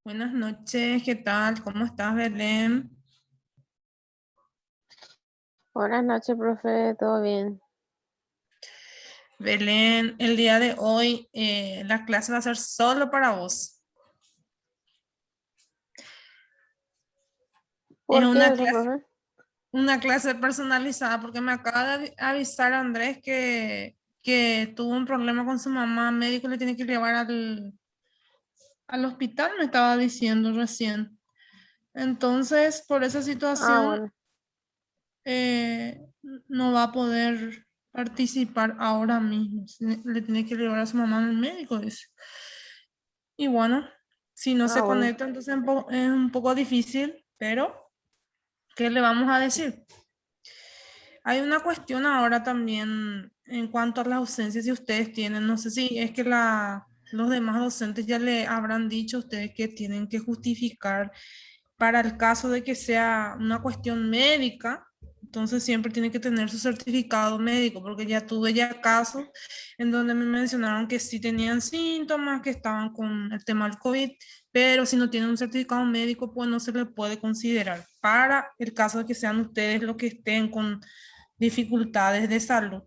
Buenas noches, ¿qué tal? ¿Cómo estás, Belén? Buenas noches, profe, ¿todo bien? Belén, el día de hoy la clase va a ser solo para vos. Es ¿Por qué eso, profe? una clase personalizada porque me acaba de avisar Andrés que tuvo un problema con su mamá, médico le tiene que llevar al hospital, me estaba diciendo recién. Entonces, por esa Ah, situación, bueno, eh, no va a poder participar ahora mismo. Le tiene que llevar a su mamá al médico, dice. Y bueno, si no ah, se bueno. conecta, entonces es un poco difícil, pero ¿qué le vamos a decir? Hay una cuestión ahora también en cuanto a las ausencias que ustedes tienen. No sé si es que los demás docentes ya le habrán dicho a ustedes que tienen que justificar para el caso de que sea una cuestión médica. Entonces siempre tiene que tener su certificado médico, porque ya tuve ya casos en donde me mencionaron que sí tenían síntomas, que estaban con el tema del COVID, pero si no tienen un certificado médico, pues no se le puede considerar para el caso de que sean ustedes los que estén con dificultades de salud.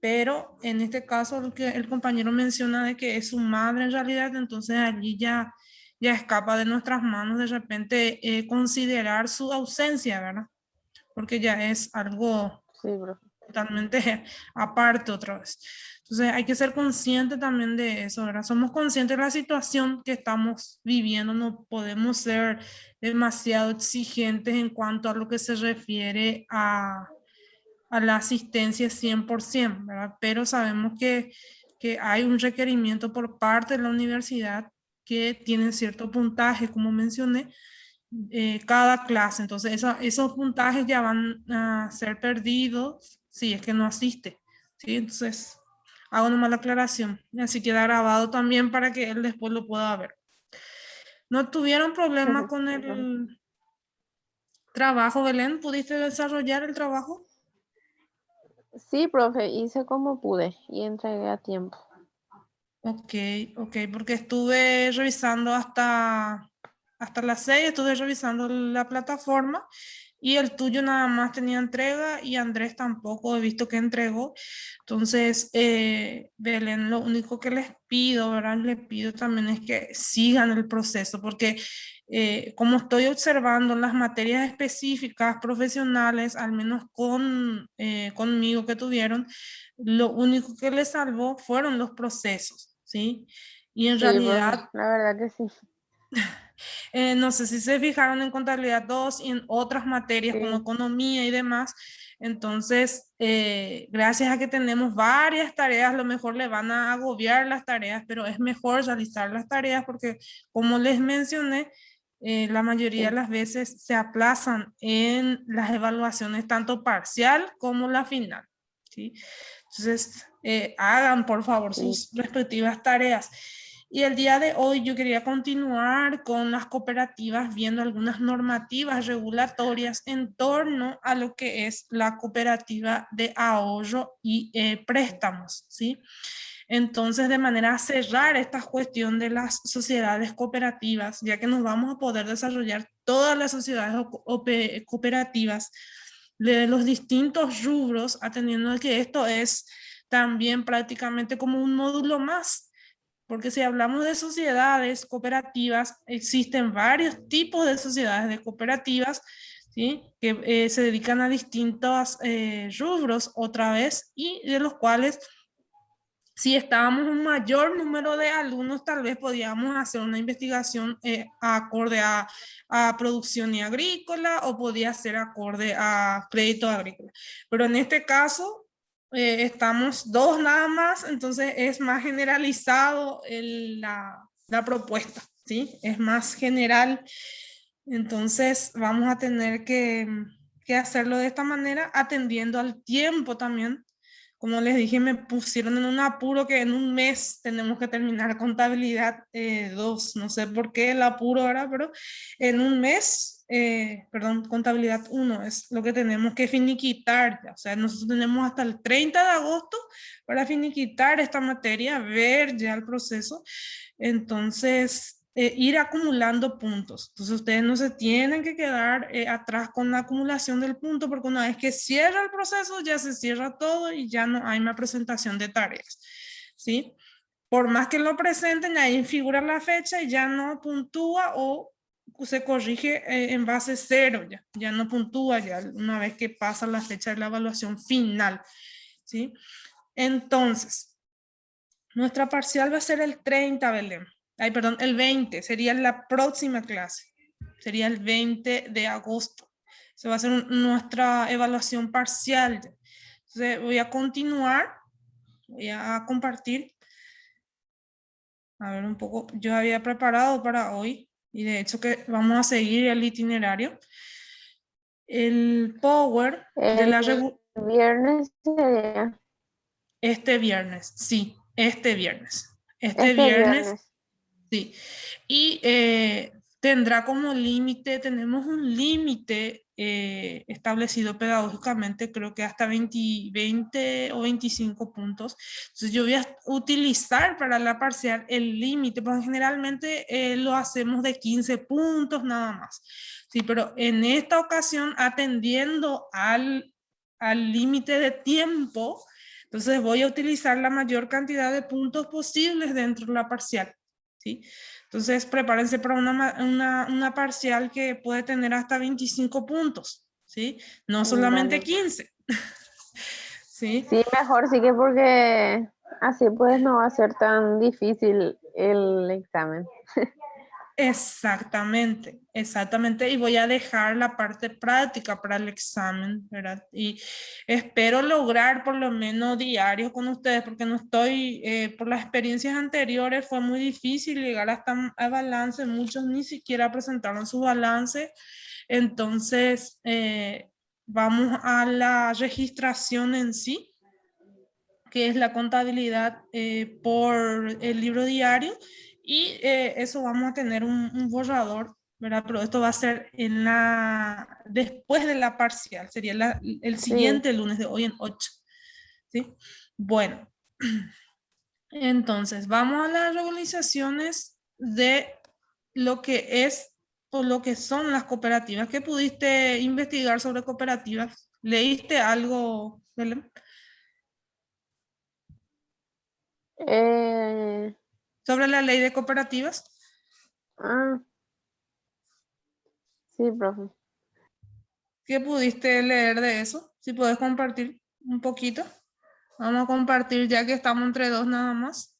Pero en este caso, lo que el compañero menciona de que es su madre en realidad, entonces allí ya escapa de nuestras manos de repente considerar su ausencia, ¿verdad? Porque ya es algo Sí, profe. totalmente aparte otra vez. Entonces hay que ser consciente también de eso, ¿verdad? Somos conscientes de la situación que estamos viviendo, no podemos ser demasiado exigentes en cuanto a lo que se refiere a la asistencia 100%, ¿verdad? Pero sabemos que hay un requerimiento por parte de la universidad que tienen cierto puntaje, como mencioné, cada clase. Entonces, esos puntajes ya van a ser perdidos si es que no asiste, ¿sí? Entonces, hago nomás la aclaración. Así queda grabado también para que él después lo pueda ver. ¿No tuvieron problemas con Sí, profe. el trabajo, Belén? ¿Pudiste desarrollar el trabajo? Sí, profe, hice como pude y entregué a tiempo. Ok, ok, porque estuve revisando hasta las 6, estuve revisando la plataforma y el tuyo nada más tenía entrega y Andrés tampoco he visto que entregó. Entonces, Belén, lo único que les pido, ¿verdad? Les pido también es que sigan el proceso, porque como estoy observando las materias específicas profesionales, al menos conmigo que tuvieron, lo único que les salvó fueron los procesos, ¿sí? Y en Sí, profe, realidad, la verdad que sí. no sé si se fijaron en contabilidad 2 y en otras materias como Sí, economía y demás. Entonces, gracias a que tenemos varias tareas, a lo mejor le van a agobiar las tareas, pero es mejor realizar las tareas porque, como les mencioné, la mayoría de sí, las veces se aplazan en las evaluaciones, tanto parcial como la final, ¿sí? Entonces, hagan por favor sí. sus respectivas tareas. Y el día de hoy yo quería continuar con las cooperativas viendo algunas normativas regulatorias en torno a lo que es la cooperativa de ahorro y préstamos, ¿sí? Entonces, de manera a cerrar esta cuestión de las sociedades cooperativas, ya que nos vamos a poder desarrollar todas las sociedades cooperativas de los distintos rubros, atendiendo a que esto es también prácticamente como un módulo más, porque si hablamos de sociedades cooperativas, existen varios tipos de sociedades de cooperativas, ¿sí? Que se dedican a distintos rubros otra vez y de los cuales si estábamos un mayor número de alumnos, tal vez podíamos hacer una investigación acorde a producción y agrícola o podía ser acorde a crédito agrícola. Pero en este caso, estamos dos nada más, entonces es más generalizado la propuesta, ¿sí? Es más general. Entonces vamos a tener que hacerlo de esta manera, atendiendo al tiempo también. Como les dije, me pusieron en un apuro que en un mes tenemos que terminar contabilidad 2. No sé por qué el apuro ahora, pero en un mes, perdón, contabilidad 1 es lo que tenemos que finiquitar. Ya. O sea, nosotros tenemos hasta el 30 de agosto para finiquitar esta materia, ver ya el proceso. Entonces, ir acumulando puntos. Entonces ustedes no se tienen que quedar atrás con la acumulación del punto, porque una vez que cierra el proceso ya se cierra todo y ya no hay más presentación de tareas, ¿sí? Por más que lo presenten, ahí figura la fecha y ya no puntúa o se corrige en base cero, ya no puntúa ya una vez que pasa la fecha de la evaluación final, ¿sí? Entonces, nuestra parcial va a ser el 30, Belén. Ay, perdón, el 20, sería la próxima clase. Sería el 20 de agosto. Se va a hacer nuestra evaluación parcial. Entonces, voy a continuar, voy a compartir. A ver un poco, yo había preparado para hoy y de hecho que vamos a seguir el itinerario. El Power de El la viernes sería. este viernes, sí, este viernes. Este Este viernes, viernes. sí. Y tendrá como límite, tenemos un límite establecido pedagógicamente, creo que hasta 20 o 25 puntos. Entonces yo voy a utilizar para la parcial el límite, porque generalmente lo hacemos de 15 puntos nada más. Sí, pero en esta ocasión, atendiendo al límite de tiempo, entonces voy a utilizar la mayor cantidad de puntos posibles dentro de la parcial, ¿sí? Entonces prepárense para una parcial que puede tener hasta 25 puntos, ¿sí? No solamente Dale. 15, ¿sí? Sí, mejor sí que porque así pues no va a ser tan difícil el examen. Exactamente, exactamente. Y voy a dejar la parte práctica para el examen, ¿verdad? Y espero lograr por lo menos diarios con ustedes, porque no estoy, por las experiencias anteriores fue muy difícil llegar hasta a balance, muchos ni siquiera presentaron su balance. Entonces, vamos a la registración en sí, que es la contabilidad por el libro diario, y eso vamos a tener un borrador, ¿verdad? Pero esto va a ser después de la parcial, sería el Sí, siguiente lunes de hoy en 8, ¿sí? Bueno, entonces vamos a las regularizaciones de lo que es o lo que son las cooperativas. ¿Qué pudiste investigar sobre cooperativas? ¿Leíste algo, Belén, eh, sobre la ley de cooperativas? ah, sí, profe. ¿Qué pudiste leer de eso? Si puedes compartir un poquito. Vamos a compartir ya que estamos entre dos nada más.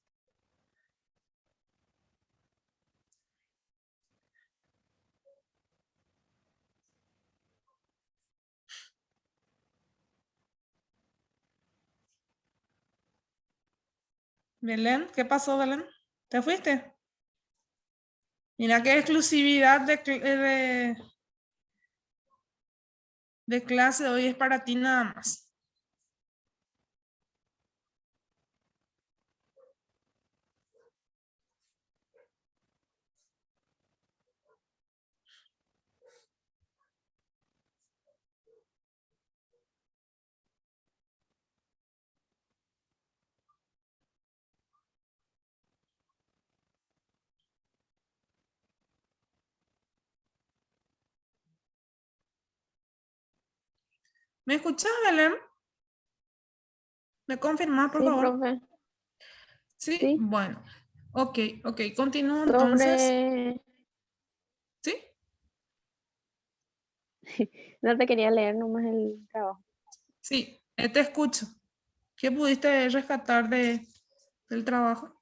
Belén, ¿qué pasó, Belén? ¿Te fuiste? Mira qué exclusividad de clase hoy es para ti nada más. ¿Me escuchas, Belén? ¿Me confirmas, por Sí, favor? profe. Sí, Sí. bueno. Ok, ok, continúo entonces. Sobre, ¿Sí? no te quería leer nomás el trabajo. Sí, te escucho. ¿Qué pudiste rescatar del trabajo?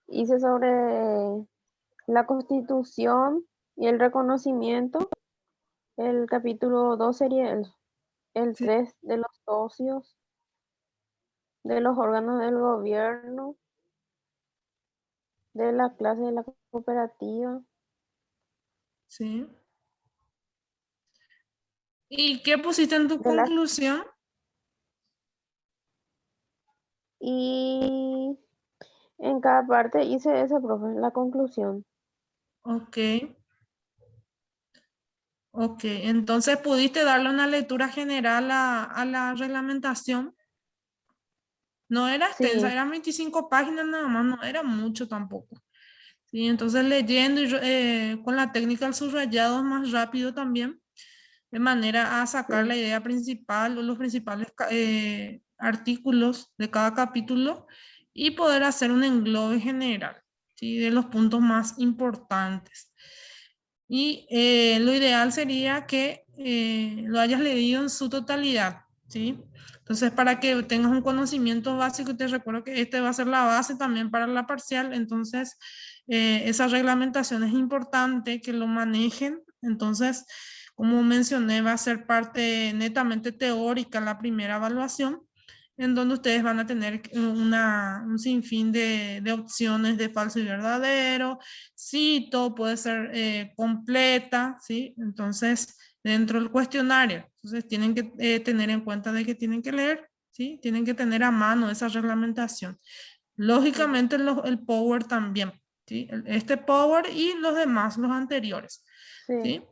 Hice sobre la Constitución y el reconocimiento. El capítulo 2 sería el Sí. 3 de los socios, de los órganos del gobierno, de la clase de la cooperativa. Sí. ¿Y qué pusiste en tu De las, conclusión? y en cada parte hice ese, profe, la conclusión. Ok, ok. Entonces pudiste darle una lectura general a la reglamentación. No era extensa, Sí, eran 25 páginas nada más, no era mucho tampoco. ¿sí? Entonces leyendo y, con la técnica del subrayado es más rápido también, de manera a sacar la Sí, idea principal o los principales artículos de cada capítulo y poder hacer un englobe general, ¿sí? De los puntos más importantes. Y lo ideal sería que lo hayas leído en su totalidad, ¿sí? Entonces, para que tengas un conocimiento básico, te recuerdo que este va a ser la base también para la parcial, entonces esa reglamentación es importante que lo manejen, entonces, como mencioné, va a ser parte netamente teórica la primera evaluación, en donde ustedes van a tener un sinfín de opciones de falso y verdadero, cito, puede ser completa, ¿sí? Entonces, dentro del cuestionario, entonces tienen que tener en cuenta de que tienen que leer, ¿sí? Tienen que tener a mano esa reglamentación. sí, Lógicamente el Power también, ¿sí? Este Power y los demás, los anteriores, sí. ¿sí?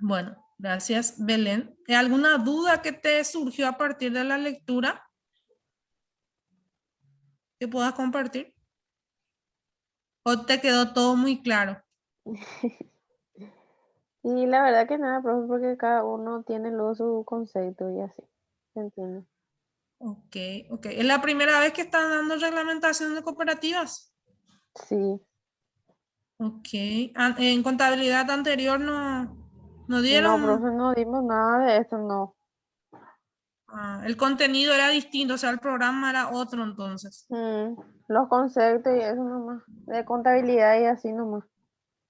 Bueno, gracias, Belén. ¿Alguna duda que te surgió a partir de la lectura que puedas compartir? ¿O te quedó todo muy claro? Y la verdad que nada, profe, porque cada uno tiene luego su concepto y así. ¿Se entiende? Ok, ok. ¿Es la primera vez que están dando reglamentación de cooperativas? Sí. Ok. En contabilidad anterior no No, profe, dieron, no dimos nada de eso, no. el contenido era distinto, o sea, el programa era otro entonces. Mm, los conceptos y eso nomás. De contabilidad y así nomás.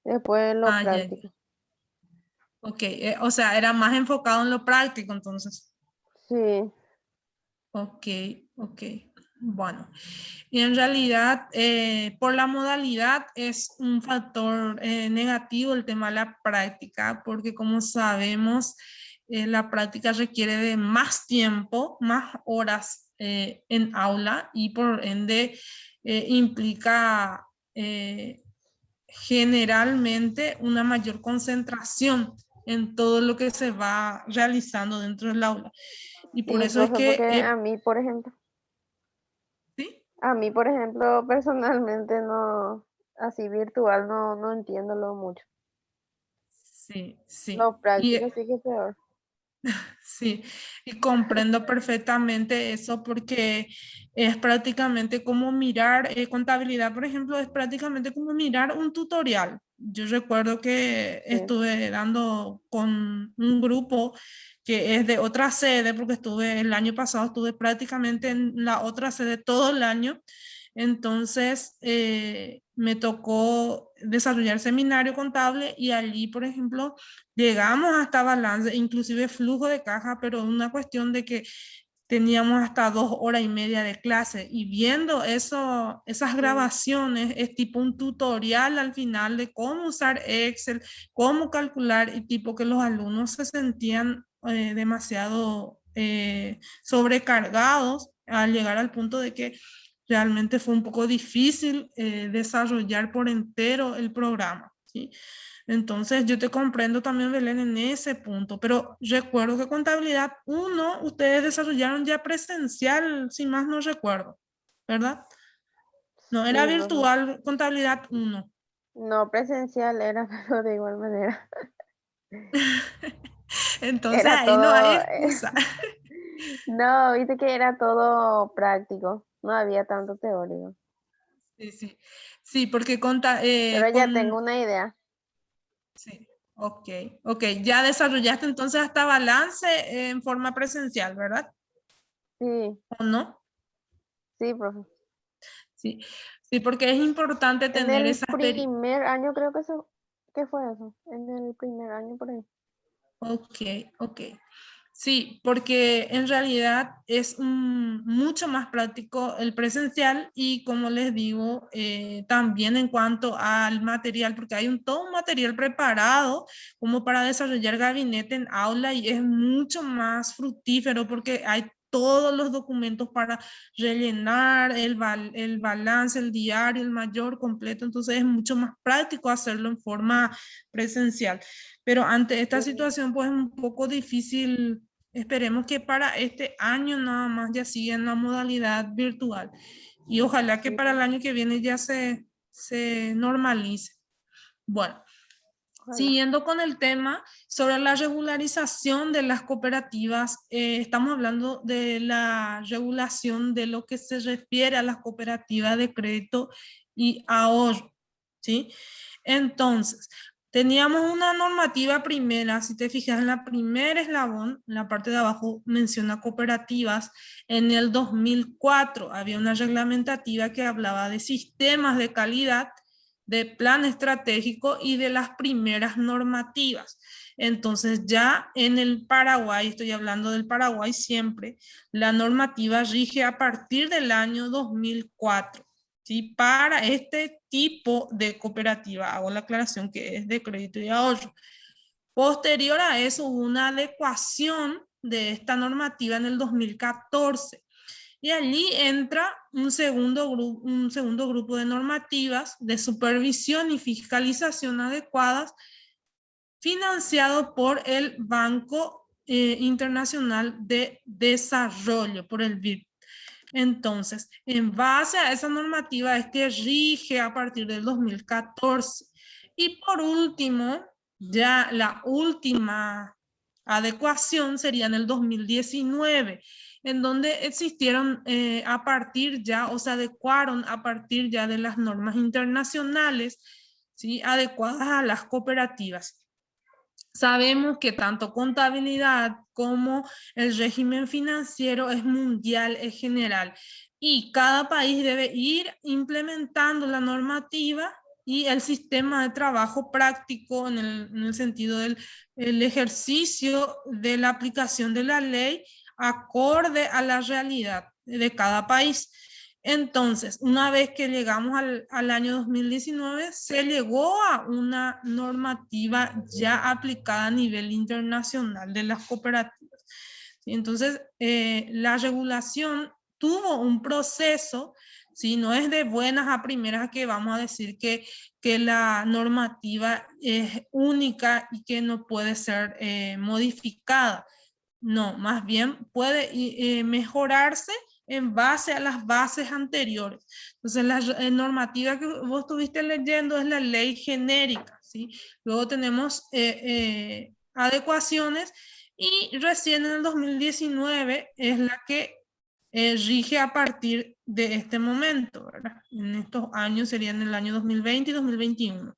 Después lo Ah, ya, ya. práctico. Ok, o sea, era más enfocado en lo práctico entonces. Sí, Ok, ok. Bueno, y en realidad, por la modalidad es un factor negativo el tema de la práctica, porque como sabemos, la práctica requiere de más tiempo, más horas en aula y por ende implica generalmente una mayor concentración en todo lo que se va realizando dentro del aula. Y por sí, eso es profe, porque que, ¿sí? a mí, por ejemplo, personalmente no, así virtual no entiendo lo mucho. Sí, sí. Lo Y práctico sí que es peor. sí, y comprendo perfectamente eso porque es prácticamente como mirar contabilidad, por ejemplo, es prácticamente como mirar un tutorial. Yo recuerdo que Sí, estuve dando con un grupo que es de otra sede, porque estuve el año pasado, estuve prácticamente en la otra sede todo el año. Entonces, me tocó desarrollar seminario contable y allí, por ejemplo, llegamos hasta balance, inclusive flujo de caja, pero una cuestión de que teníamos hasta 2 horas y media de clase y viendo eso, esas sí, grabaciones es tipo un tutorial al final de cómo usar Excel, cómo calcular y tipo que los alumnos se sentían demasiado sobrecargados al llegar al punto de que realmente fue un poco difícil desarrollar por entero el programa, ¿sí? Entonces, yo te comprendo también, Belén, en ese punto, pero recuerdo que contabilidad uno ustedes desarrollaron ya presencial, si más no recuerdo, ¿verdad? No, era sí, profe. virtual contabilidad uno. No presencial era, pero de igual manera. Entonces, Era ahí no hay todo, excusa. no, viste que era todo práctico. No había tanto teórico. Sí, sí. Sí, porque Pero ya tengo una idea. sí, ok, ok. Ya desarrollaste entonces hasta balance en forma presencial, ¿verdad? Sí, ¿O no? sí, profe. Sí, sí, porque es importante En tener el esa experiencia. primer año creo que eso, ¿qué fue eso? En el primer año por ahí. Ok, ok. Sí, porque en realidad es mucho más práctico el presencial y como les digo, también en cuanto al material, porque hay todo un material preparado como para desarrollar gabinete en aula y es mucho más fructífero porque hay todos los documentos para rellenar, el balance, el diario, el mayor completo, entonces es mucho más práctico hacerlo en forma presencial. Pero ante esta Sí, situación, pues es un poco difícil. Esperemos que para este año nada más ya siga en la modalidad virtual. Y ojalá que sí, para el año que viene ya se normalice. Bueno, Ojalá. siguiendo con el tema sobre la regularización de las cooperativas, estamos hablando de la regulación de lo que se refiere a las cooperativas de crédito y ahorro, ¿sí? Entonces, teníamos una normativa primera, si te fijas en la primer eslabón, en la parte de abajo menciona cooperativas. En el 2004 había una reglamentativa que hablaba de sistemas de calidad, de plan estratégico y de las primeras normativas. Entonces ya en el Paraguay, estoy hablando del Paraguay siempre, la normativa rige a partir del año 2004. ¿Sí? Para este tipo de cooperativa, hago la aclaración que es de crédito y ahorro. Posterior a eso hubo una adecuación de esta normativa en el 2014. Y allí entra un segundo grupo de normativas de supervisión y fiscalización adecuadas, financiado por el Banco Internacional de Desarrollo, por el BID. Entonces, en base a esa normativa es que rige a partir del 2014. Y por último, ya la última adecuación sería en el 2019, en donde existieron a partir ya, o se adecuaron a partir ya de las normas internacionales, ¿sí? Adecuadas a las cooperativas. Sabemos que tanto contabilidad como el régimen financiero es mundial, es general, y cada país debe ir implementando la normativa y el sistema de trabajo práctico en el sentido del el ejercicio de la aplicación de la ley acorde a la realidad de cada país. Entonces, una vez que llegamos al año 2019, se llegó a una normativa ya aplicada a nivel internacional de las cooperativas. ¿Sí? Entonces, la regulación tuvo un proceso, ¿sí? No es de buenas a primeras que vamos a decir que la normativa es única y que no puede ser modificada. No, más bien puede mejorarse en base a las bases anteriores. Entonces, la normativa que vos estuviste leyendo es la ley genérica, ¿sí? Luego tenemos adecuaciones y recién en el 2019 es la que rige a partir de este momento, ¿verdad? En estos años serían el año 2020 y 2021.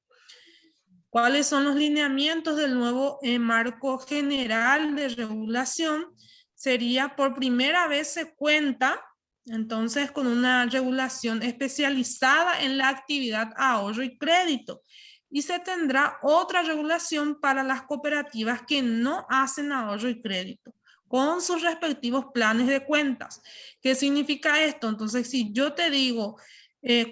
¿Cuáles son los lineamientos del nuevo marco general de regulación? Sería por primera vez se cuenta entonces con una regulación especializada en la actividad ahorro y crédito. Y se tendrá otra regulación para las cooperativas que no hacen ahorro y crédito, con sus respectivos planes de cuentas. ¿Qué significa esto? Entonces, si yo te digo,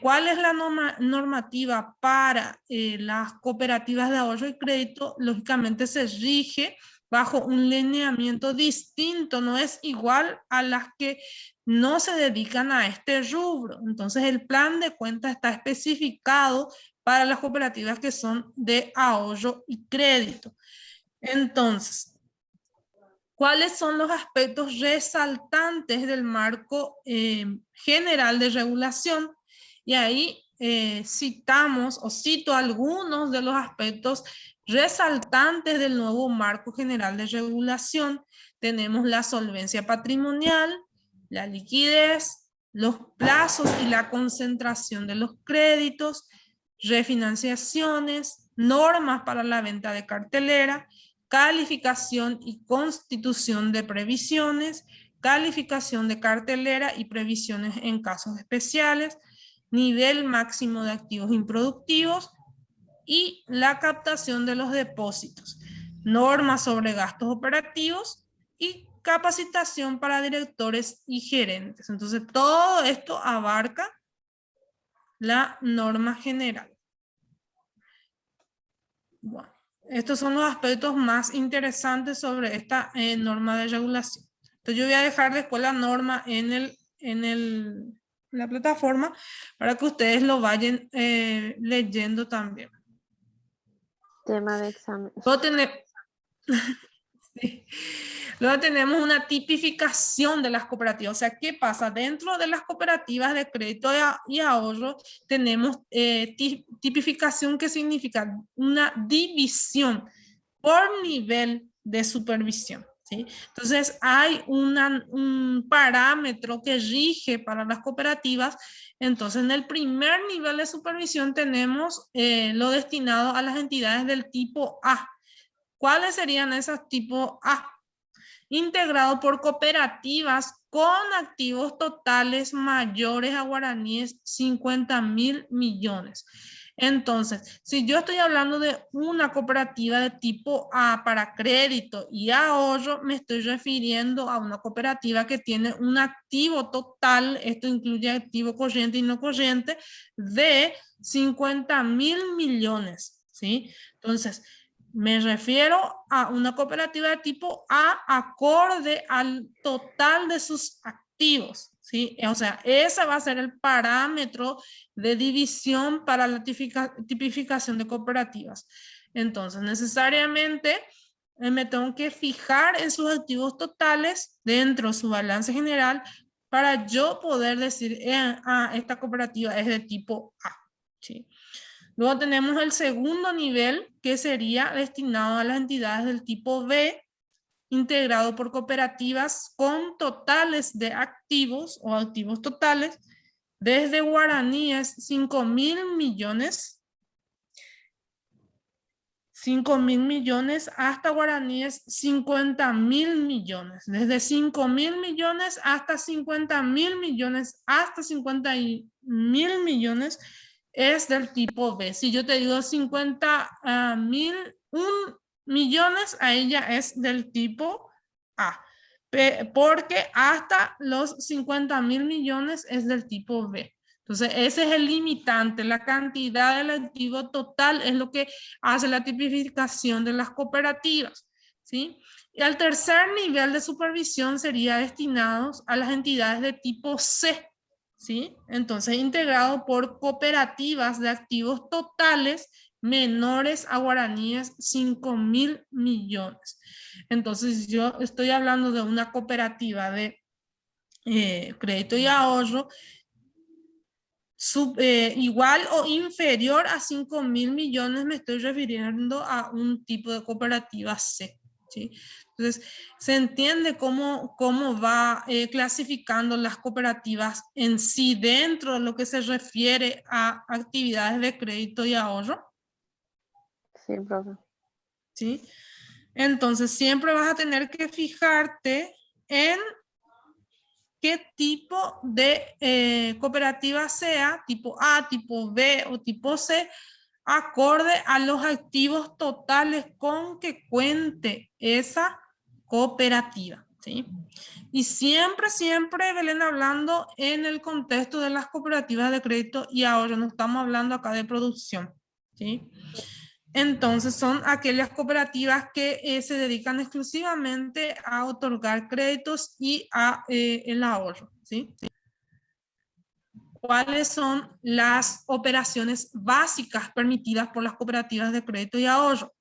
¿cuál es la normativa para las cooperativas de ahorro y crédito? Lógicamente se rige bajo un lineamiento distinto, no es igual a las que no se dedican a este rubro. Entonces el plan de cuenta está especificado para las cooperativas que son de ahorro y crédito. Entonces, ¿cuáles son los aspectos resaltantes del marco general de regulación? Y ahí citamos o cito algunos de los aspectos resaltantes del nuevo marco general de regulación. Tenemos la solvencia patrimonial, la liquidez, los plazos y la concentración de los créditos, refinanciaciones, normas para la venta de cartelera, calificación y constitución de previsiones, calificación de cartelera y previsiones en casos especiales, nivel máximo de activos improductivos y la captación de los depósitos, normas sobre gastos operativos y capacitación para directores y gerentes. Entonces, todo esto abarca la norma general. Bueno, estos son los aspectos más interesantes sobre esta norma de regulación. Entonces, yo voy a dejar después la norma en la plataforma para que ustedes lo vayan leyendo también. Tema de examen. Sí. Luego tenemos una tipificación de las cooperativas. O sea, ¿qué pasa? Dentro de las cooperativas de crédito y ahorro tenemos tipificación, que significa una división por nivel de supervisión. ¿Sí? Entonces, hay un parámetro que rige para las cooperativas. Entonces, en el primer nivel de supervisión tenemos lo destinado a las entidades del tipo A. ¿Cuáles serían esas tipo A? Integrado por cooperativas con activos totales mayores a guaraníes 50.000 millones. Entonces, si yo estoy hablando de una cooperativa de tipo A para crédito y ahorro, me estoy refiriendo a una cooperativa que tiene un activo total, esto incluye activo corriente y no corriente, de 50.000 millones, ¿sí? Entonces, me refiero a una cooperativa de tipo A acorde al total de sus activos, ¿sí? O sea, ese va a ser el parámetro de división para la tipificación de cooperativas. Entonces, necesariamente me tengo que fijar en sus activos totales dentro de su balance general para yo poder decir, esta cooperativa es de tipo A, ¿sí? Luego tenemos el segundo nivel, que sería destinado a las entidades del tipo B, integrado por cooperativas con totales de activos o activos totales, desde guaraníes 5.000 millones, 5.000 millones hasta guaraníes 50.000 millones, desde 5.000 millones hasta 50.000 millones, hasta 50.000 millones es del tipo B. Si yo te digo 50.000 millones, a ella es del tipo A, porque hasta los 50.000 millones es del tipo B. Entonces, ese es el limitante, la cantidad del activo total es lo que hace la tipificación de las cooperativas, ¿sí? Y al tercer nivel de supervisión sería destinados a las entidades de tipo C, ¿sí? Entonces, integrado por cooperativas de activos totales menores a guaraníes 5.000 millones. Entonces, yo estoy hablando de una cooperativa de crédito y ahorro igual o inferior a 5.000 millones, me estoy refiriendo a un tipo de cooperativa C, ¿sí? Entonces, se entiende cómo va clasificando las cooperativas en sí dentro de lo que se refiere a actividades de crédito y ahorro. Sí, profe. ¿Sí? Entonces, siempre vas a tener que fijarte en qué tipo de cooperativa sea, tipo A, tipo B o tipo C, acorde a los activos totales con que cuente esa cooperativa, ¿sí? Y siempre, Belén, hablando en el contexto de las cooperativas de crédito y ahorro, no estamos hablando acá de producción, ¿sí? Entonces son aquellas cooperativas que se dedican exclusivamente a otorgar créditos y a el ahorro, ¿sí? ¿Cuáles son las operaciones básicas permitidas por las cooperativas de crédito y ahorro?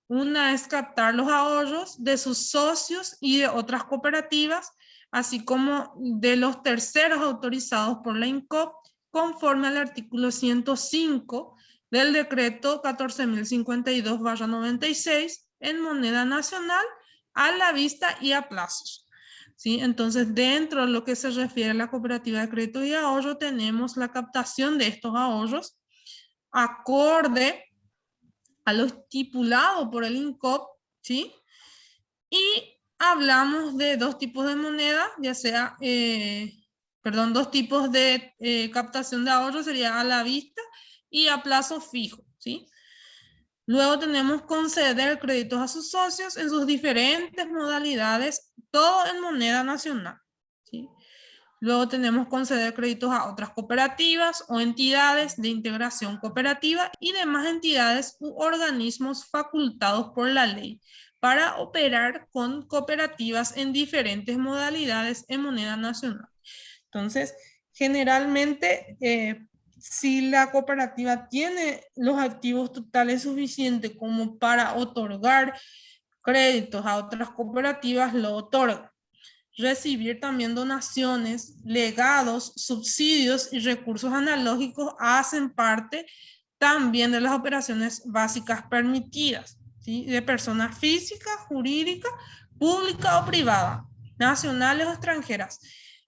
Una es captar los ahorros de sus socios y de otras cooperativas, así como de los terceros autorizados por la INCOP, conforme al artículo 105 del decreto 14.052/96 en moneda nacional, a la vista y a plazos. ¿Sí? Entonces, dentro de lo que se refiere a la cooperativa de crédito y ahorro, tenemos la captación de estos ahorros acorde a lo estipulado por el INCOP, ¿sí? Y hablamos de dos tipos de moneda, ya sea, dos tipos de captación de ahorro, sería a la vista y a plazo fijo, ¿sí? Luego tenemos conceder créditos a sus socios en sus diferentes modalidades, todo en moneda nacional, ¿sí? Luego tenemos conceder créditos a otras cooperativas o entidades de integración cooperativa y demás entidades u organismos facultados por la ley para operar con cooperativas en diferentes modalidades en moneda nacional. Entonces, generalmente, si la cooperativa tiene los activos totales suficientes como para otorgar créditos a otras cooperativas lo otorga. Recibir también donaciones, legados, subsidios y recursos analógicos hacen parte también de las operaciones básicas permitidas, ¿sí? De personas físicas, jurídicas, pública o privada, nacionales o extranjeras.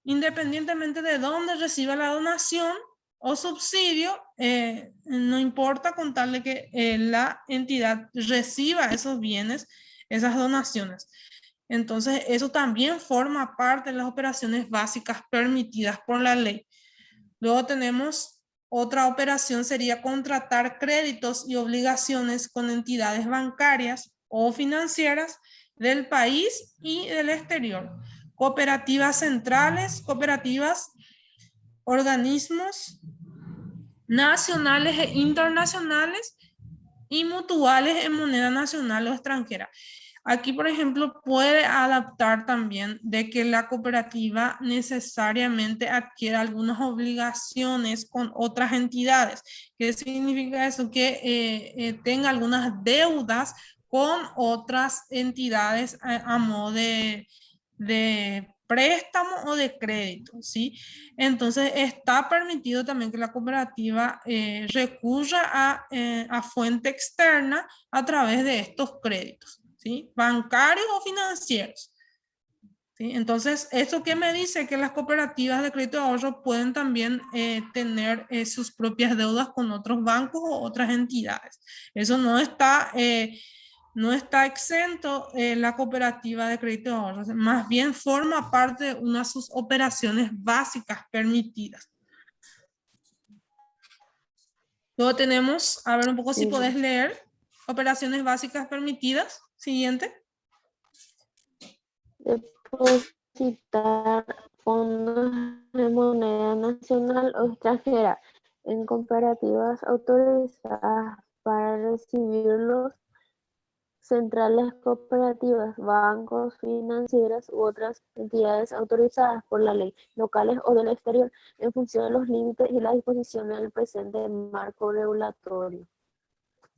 Independientemente de dónde reciba la donación o subsidio, no importa con tal de que la entidad reciba esos bienes, esas donaciones. Entonces, eso también forma parte de las operaciones básicas permitidas por la ley. Luego tenemos otra operación, sería contratar créditos y obligaciones con entidades bancarias o financieras del país y del exterior. Cooperativas centrales, cooperativas, organismos nacionales e internacionales y mutuales en moneda nacional o extranjera. Aquí, por ejemplo, puede adaptar también de que la cooperativa necesariamente adquiera algunas obligaciones con otras entidades. ¿Qué significa eso? Que tenga algunas deudas con otras entidades a modo de préstamo o de crédito, ¿sí? Entonces, está permitido también que la cooperativa recurra a fuente externa a través de estos créditos, ¿sí? Bancarios o financieros. ¿Sí? Entonces, ¿esto qué me dice? Que las cooperativas de crédito de ahorro pueden también tener sus propias deudas con otros bancos o otras entidades. Eso no está exento la cooperativa de crédito de ahorro, más bien forma parte de una de sus operaciones básicas permitidas. Luego tenemos, a ver un poco si podés leer, operaciones básicas permitidas. Siguiente. Depositar fondos de moneda nacional o extranjera en cooperativas autorizadas para recibirlos, centrales cooperativas, bancos, financieras u otras entidades autorizadas por la ley, locales o del exterior, en función de los límites y las disposiciones del presente marco regulatorio.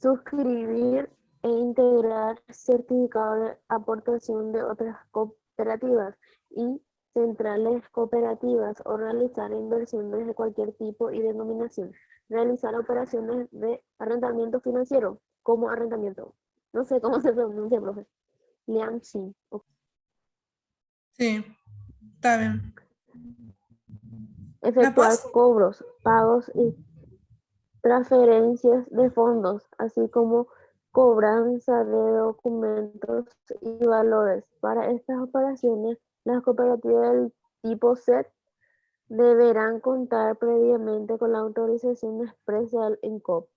Suscribir e integrar certificados de aportación de otras cooperativas y centrales cooperativas o realizar inversiones de cualquier tipo y denominación. Realizar operaciones de arrendamiento financiero como arrendamiento. No sé cómo se pronuncia, profe. Lianxin. Sí, está bien. Efectuar cobros, pagos y transferencias de fondos, así como cobranza de documentos y valores. Para estas operaciones, las cooperativas del tipo C deberán contar previamente con la autorización expresa del INCOP,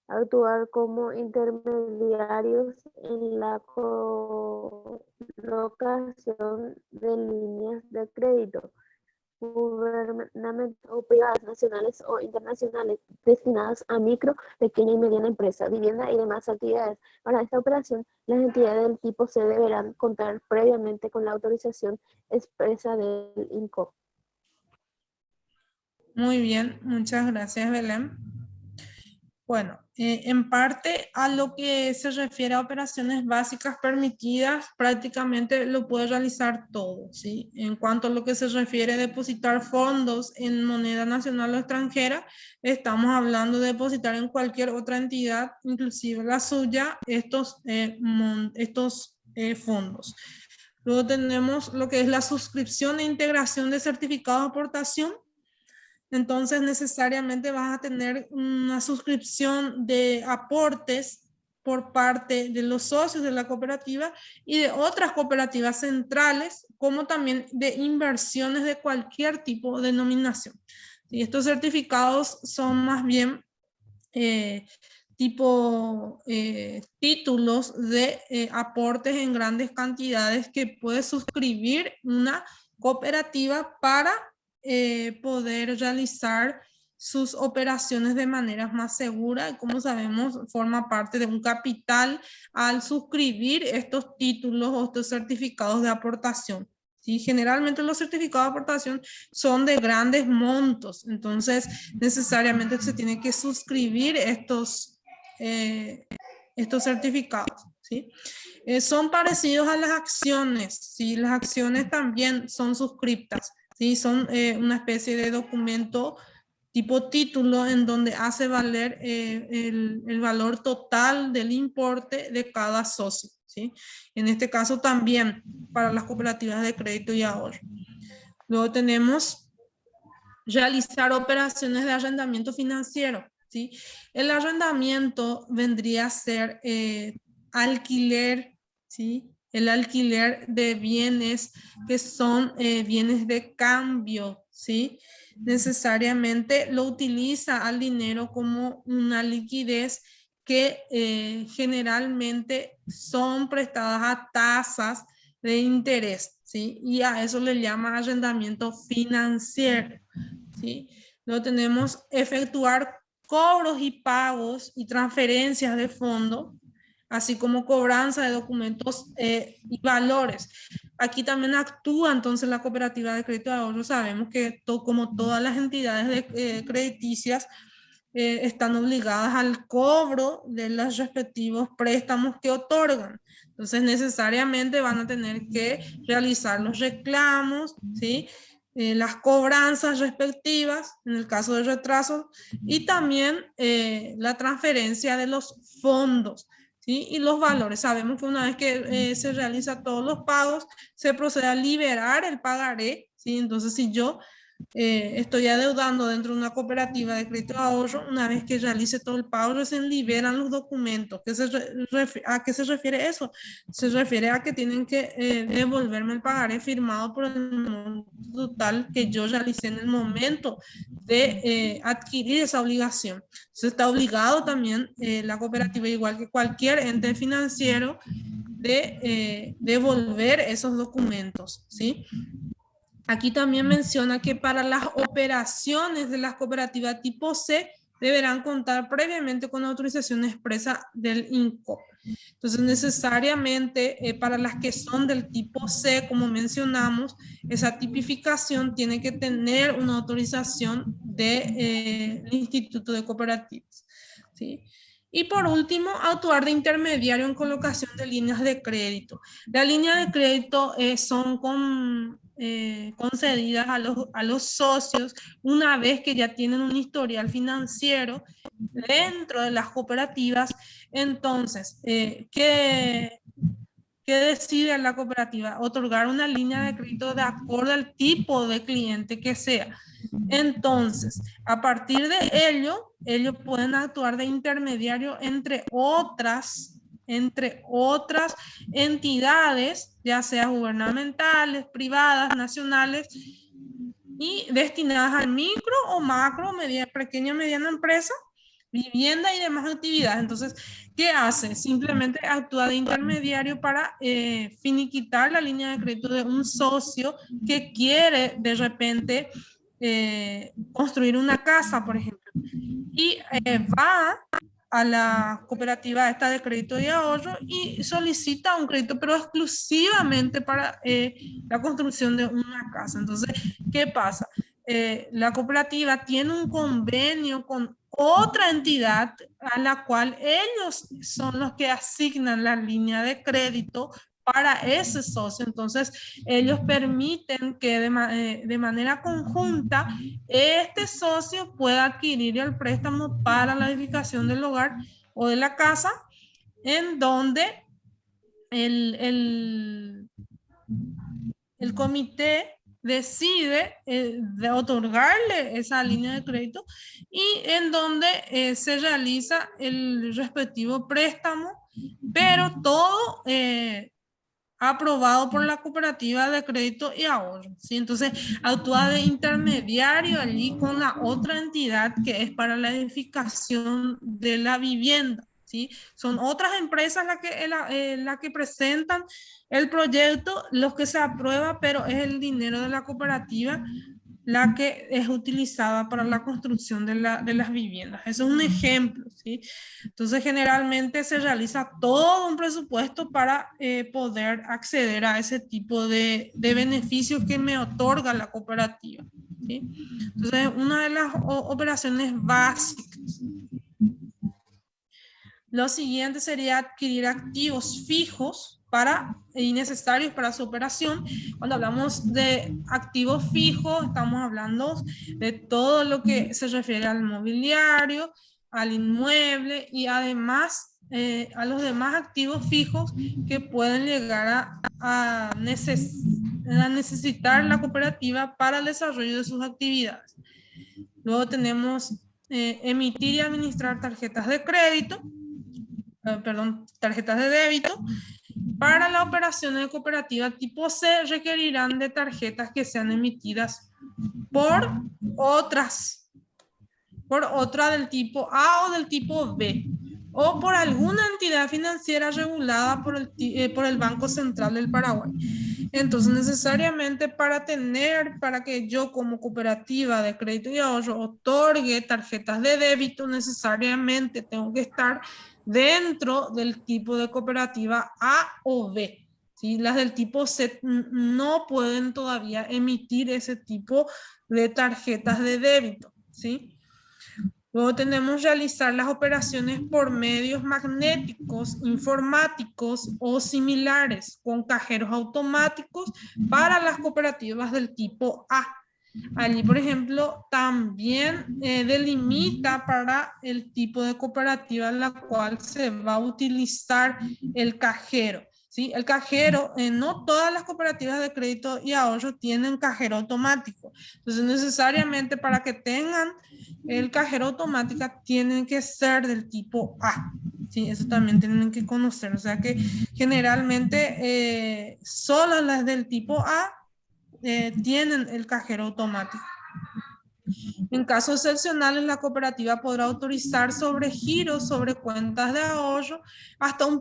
actuar como intermediarios en la colocación de líneas de crédito gubernamentales o privadas, nacionales o internacionales, destinadas a micro, pequeña y mediana empresa, vivienda y demás actividades. Para esta operación, las entidades del tipo C deberán contar previamente con la autorización expresa del INCOP. Muy bien, muchas gracias, Belén. Bueno, en parte a lo que se refiere a operaciones básicas permitidas, prácticamente lo puede realizar todo, ¿sí? En cuanto a lo que se refiere a depositar fondos en moneda nacional o extranjera, estamos hablando de depositar en cualquier otra entidad, inclusive la suya, estos fondos. Luego tenemos lo que es la suscripción e integración de certificados de aportación. Entonces necesariamente vas a tener una suscripción de aportes por parte de los socios de la cooperativa y de otras cooperativas centrales, como también de inversiones de cualquier tipo de denominación. Y estos certificados son más bien títulos de aportes en grandes cantidades que puede suscribir una cooperativa para poder realizar sus operaciones de manera más segura. Como sabemos, forma parte de un capital al suscribir estos títulos o estos certificados de aportación. ¿Sí? Generalmente los certificados de aportación son de grandes montos, entonces necesariamente se tiene que suscribir estos certificados. ¿sí? Son parecidos a las acciones, ¿sí? Las acciones también son suscriptas, ¿sí? Son una especie de documento tipo título en donde hace valer el valor total del importe de cada socio, ¿sí? En este caso también para las cooperativas de crédito y ahorro. Luego tenemos realizar operaciones de arrendamiento financiero, ¿sí? El arrendamiento vendría a ser alquiler, ¿sí? El alquiler de bienes que son bienes de cambio, ¿sí? Necesariamente lo utiliza al dinero como una liquidez que generalmente son prestadas a tasas de interés, ¿sí? Y a eso le llama arrendamiento financiero, ¿sí? Luego tenemos efectuar cobros y pagos y transferencias de fondo, así como cobranza de documentos y valores. Aquí también actúa entonces la cooperativa de crédito de ahorro. Sabemos que como todas las entidades crediticias están obligadas al cobro de los respectivos préstamos que otorgan. Entonces necesariamente van a tener que realizar los reclamos, ¿sí? Las cobranzas respectivas en el caso de retraso y también la transferencia de los fondos, ¿sí? Y los valores. Sabemos que una vez que se realizan todos los pagos, se procede a liberar el pagaré, ¿sí? Entonces, si yo estoy adeudando dentro de una cooperativa de crédito de ahorro, una vez que realice todo el pago, se liberan los documentos. ¿A qué se refiere eso? Se refiere a que tienen que devolverme el pagaré firmado por el monto total que yo realicé en el momento de adquirir esa obligación. Se está obligado también la cooperativa, igual que cualquier ente financiero, de devolver esos documentos, ¿sí? Aquí también menciona que para las operaciones de las cooperativas tipo C deberán contar previamente con autorización expresa del INCOP. Entonces, necesariamente para las que son del tipo C, como mencionamos, esa tipificación tiene que tener una autorización del Instituto de Cooperativas, ¿sí? Y por último, actuar de intermediario en colocación de líneas de crédito. Las líneas de crédito son concedidas a los socios una vez que ya tienen un historial financiero dentro de las cooperativas. Entonces, ¿qué decide la cooperativa? Otorgar una línea de crédito de acuerdo al tipo de cliente que sea. Entonces, a partir de ello, ellos pueden actuar de intermediario entre otras entidades, ya sea gubernamentales, privadas, nacionales, y destinadas al micro o macro, pequeña, mediana empresa, vivienda y demás actividades. Entonces, ¿qué hace? Simplemente actúa de intermediario para finiquitar la línea de crédito de un socio que quiere de repente construir una casa, por ejemplo, y va a la cooperativa esta de crédito y ahorro y solicita un crédito, pero exclusivamente para la construcción de una casa. Entonces, ¿qué pasa? La cooperativa tiene un convenio con otra entidad a la cual ellos son los que asignan la línea de crédito para ese socio. Entonces, ellos permiten que de manera conjunta este socio pueda adquirir el préstamo para la edificación del hogar o de la casa, en donde el comité decide de otorgarle esa línea de crédito y en donde se realiza el respectivo préstamo, pero todo aprobado por la cooperativa de crédito y ahorro, ¿sí? Entonces, actúa de intermediario allí con la otra entidad que es para la edificación de la vivienda, ¿sí? Son otras empresas las que presentan el proyecto, los que se aprueba, pero es el dinero de la cooperativa la que es utilizada para la construcción de las viviendas. Eso es un ejemplo, ¿sí? Entonces, generalmente se realiza todo un presupuesto para poder acceder a ese tipo de beneficios que me otorga la cooperativa, ¿sí? Entonces, una de las operaciones básicas. Lo siguiente sería adquirir activos fijos y necesarios para su operación. Cuando hablamos de activos fijos, estamos hablando de todo lo que se refiere al mobiliario, al inmueble y además a los demás activos fijos que pueden llegar a necesitar la cooperativa para el desarrollo de sus actividades. Luego tenemos emitir y administrar tarjetas de crédito, tarjetas de débito. Para la operación de cooperativa tipo C requerirán de tarjetas que sean emitidas por otra del tipo A o del tipo B, o por alguna entidad financiera regulada por el Banco Central del Paraguay. Entonces, necesariamente para que yo como cooperativa de crédito y ahorro otorgue tarjetas de débito, necesariamente tengo que estar dentro del tipo de cooperativa A o B. ¿Sí? Las del tipo C no pueden todavía emitir ese tipo de tarjetas de débito. ¿Sí? Luego tenemos realizar las operaciones por medios magnéticos, informáticos o similares con cajeros automáticos para las cooperativas del tipo A. Allí, por ejemplo, también delimita para el tipo de cooperativa en la cual se va a utilizar el cajero. ¿Sí? El cajero, no todas las cooperativas de crédito y ahorro tienen cajero automático. Entonces, necesariamente para que tengan el cajero automático tienen que ser del tipo A. Sí, eso también tienen que conocer. O sea que generalmente solo las del tipo A tienen el cajero automático. En casos excepcionales, la cooperativa podrá autorizar sobregiros sobre cuentas de ahorro hasta un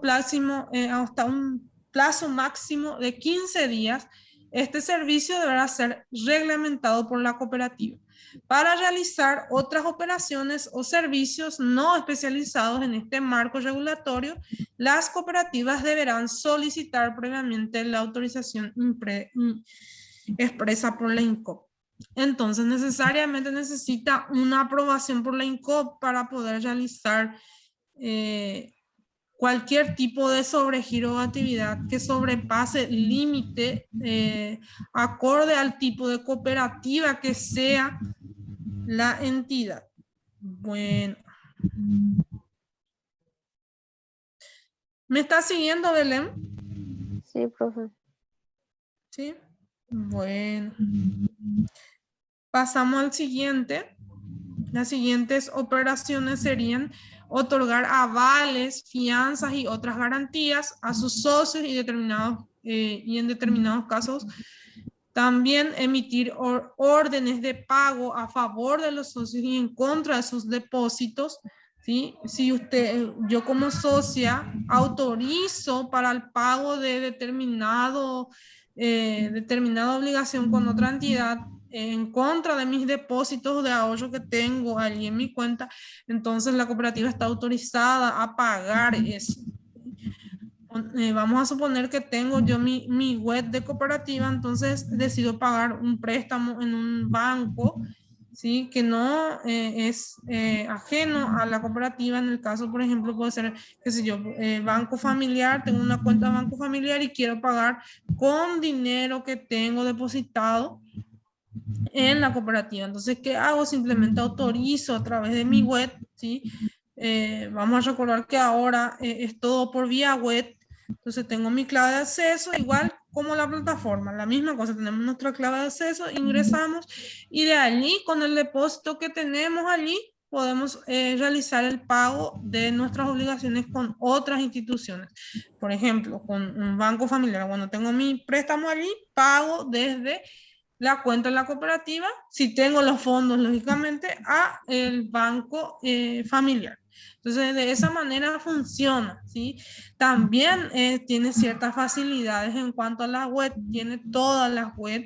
plazo máximo de 15 días. Este servicio deberá ser reglamentado por la cooperativa. Para realizar otras operaciones o servicios no especializados en este marco regulatorio, las cooperativas deberán solicitar previamente la autorización expresa por la INCOP. Entonces, necesariamente necesita una aprobación por la INCOP para poder realizar cualquier tipo de sobregiro o actividad que sobrepase el límite acorde al tipo de cooperativa que sea la entidad. Bueno. ¿Me está siguiendo, Belén? Sí, profe. Sí. Bueno. Pasamos al siguiente. Las siguientes operaciones serían otorgar avales, fianzas y otras garantías a sus socios y en determinados casos también emitir órdenes de pago a favor de los socios y en contra de sus depósitos. ¿Sí? Si yo como socia autorizo para el pago de determinada obligación con otra entidad en contra de mis depósitos de ahorro que tengo allí en mi cuenta, entonces la cooperativa está autorizada a pagar eso. Vamos a suponer que tengo yo mi web de cooperativa, entonces decido pagar un préstamo en un banco, ¿sí? Que no es ajeno a la cooperativa. En el caso, por ejemplo, puede ser, qué sé yo, banco familiar, tengo una cuenta de banco familiar y quiero pagar con dinero que tengo depositado en la cooperativa. Entonces, ¿qué hago? Simplemente autorizo a través de mi web, ¿sí? Vamos a recordar que ahora es todo por vía web. Entonces, tengo mi clave de acceso, igual como la plataforma, la misma cosa, tenemos nuestra clave de acceso, ingresamos y de allí, con el depósito que tenemos allí, podemos realizar el pago de nuestras obligaciones con otras instituciones. Por ejemplo, con un banco familiar. Cuando tengo mi préstamo allí, pago desde la cuenta de la cooperativa, si tengo los fondos, lógicamente, a el banco familiar. Entonces, de esa manera funciona, ¿sí? También tiene ciertas facilidades en cuanto a la web, tiene todas las web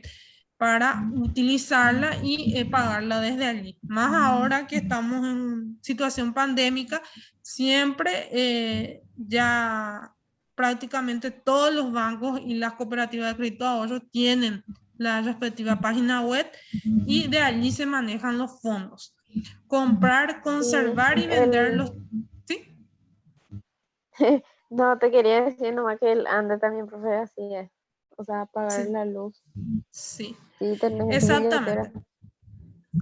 para utilizarla y pagarla desde allí. Más ahora que estamos en situación pandémica, siempre ya prácticamente todos los bancos y las cooperativas de crédito ahorro tienen la respectiva página web y de allí se manejan los fondos. Comprar, conservar y vender los... ¿Sí? No, te quería decir nomás que el ande también, profe, así es. O sea, apagar Sí, la luz. sí, Sí, tenés billetera. exactamente.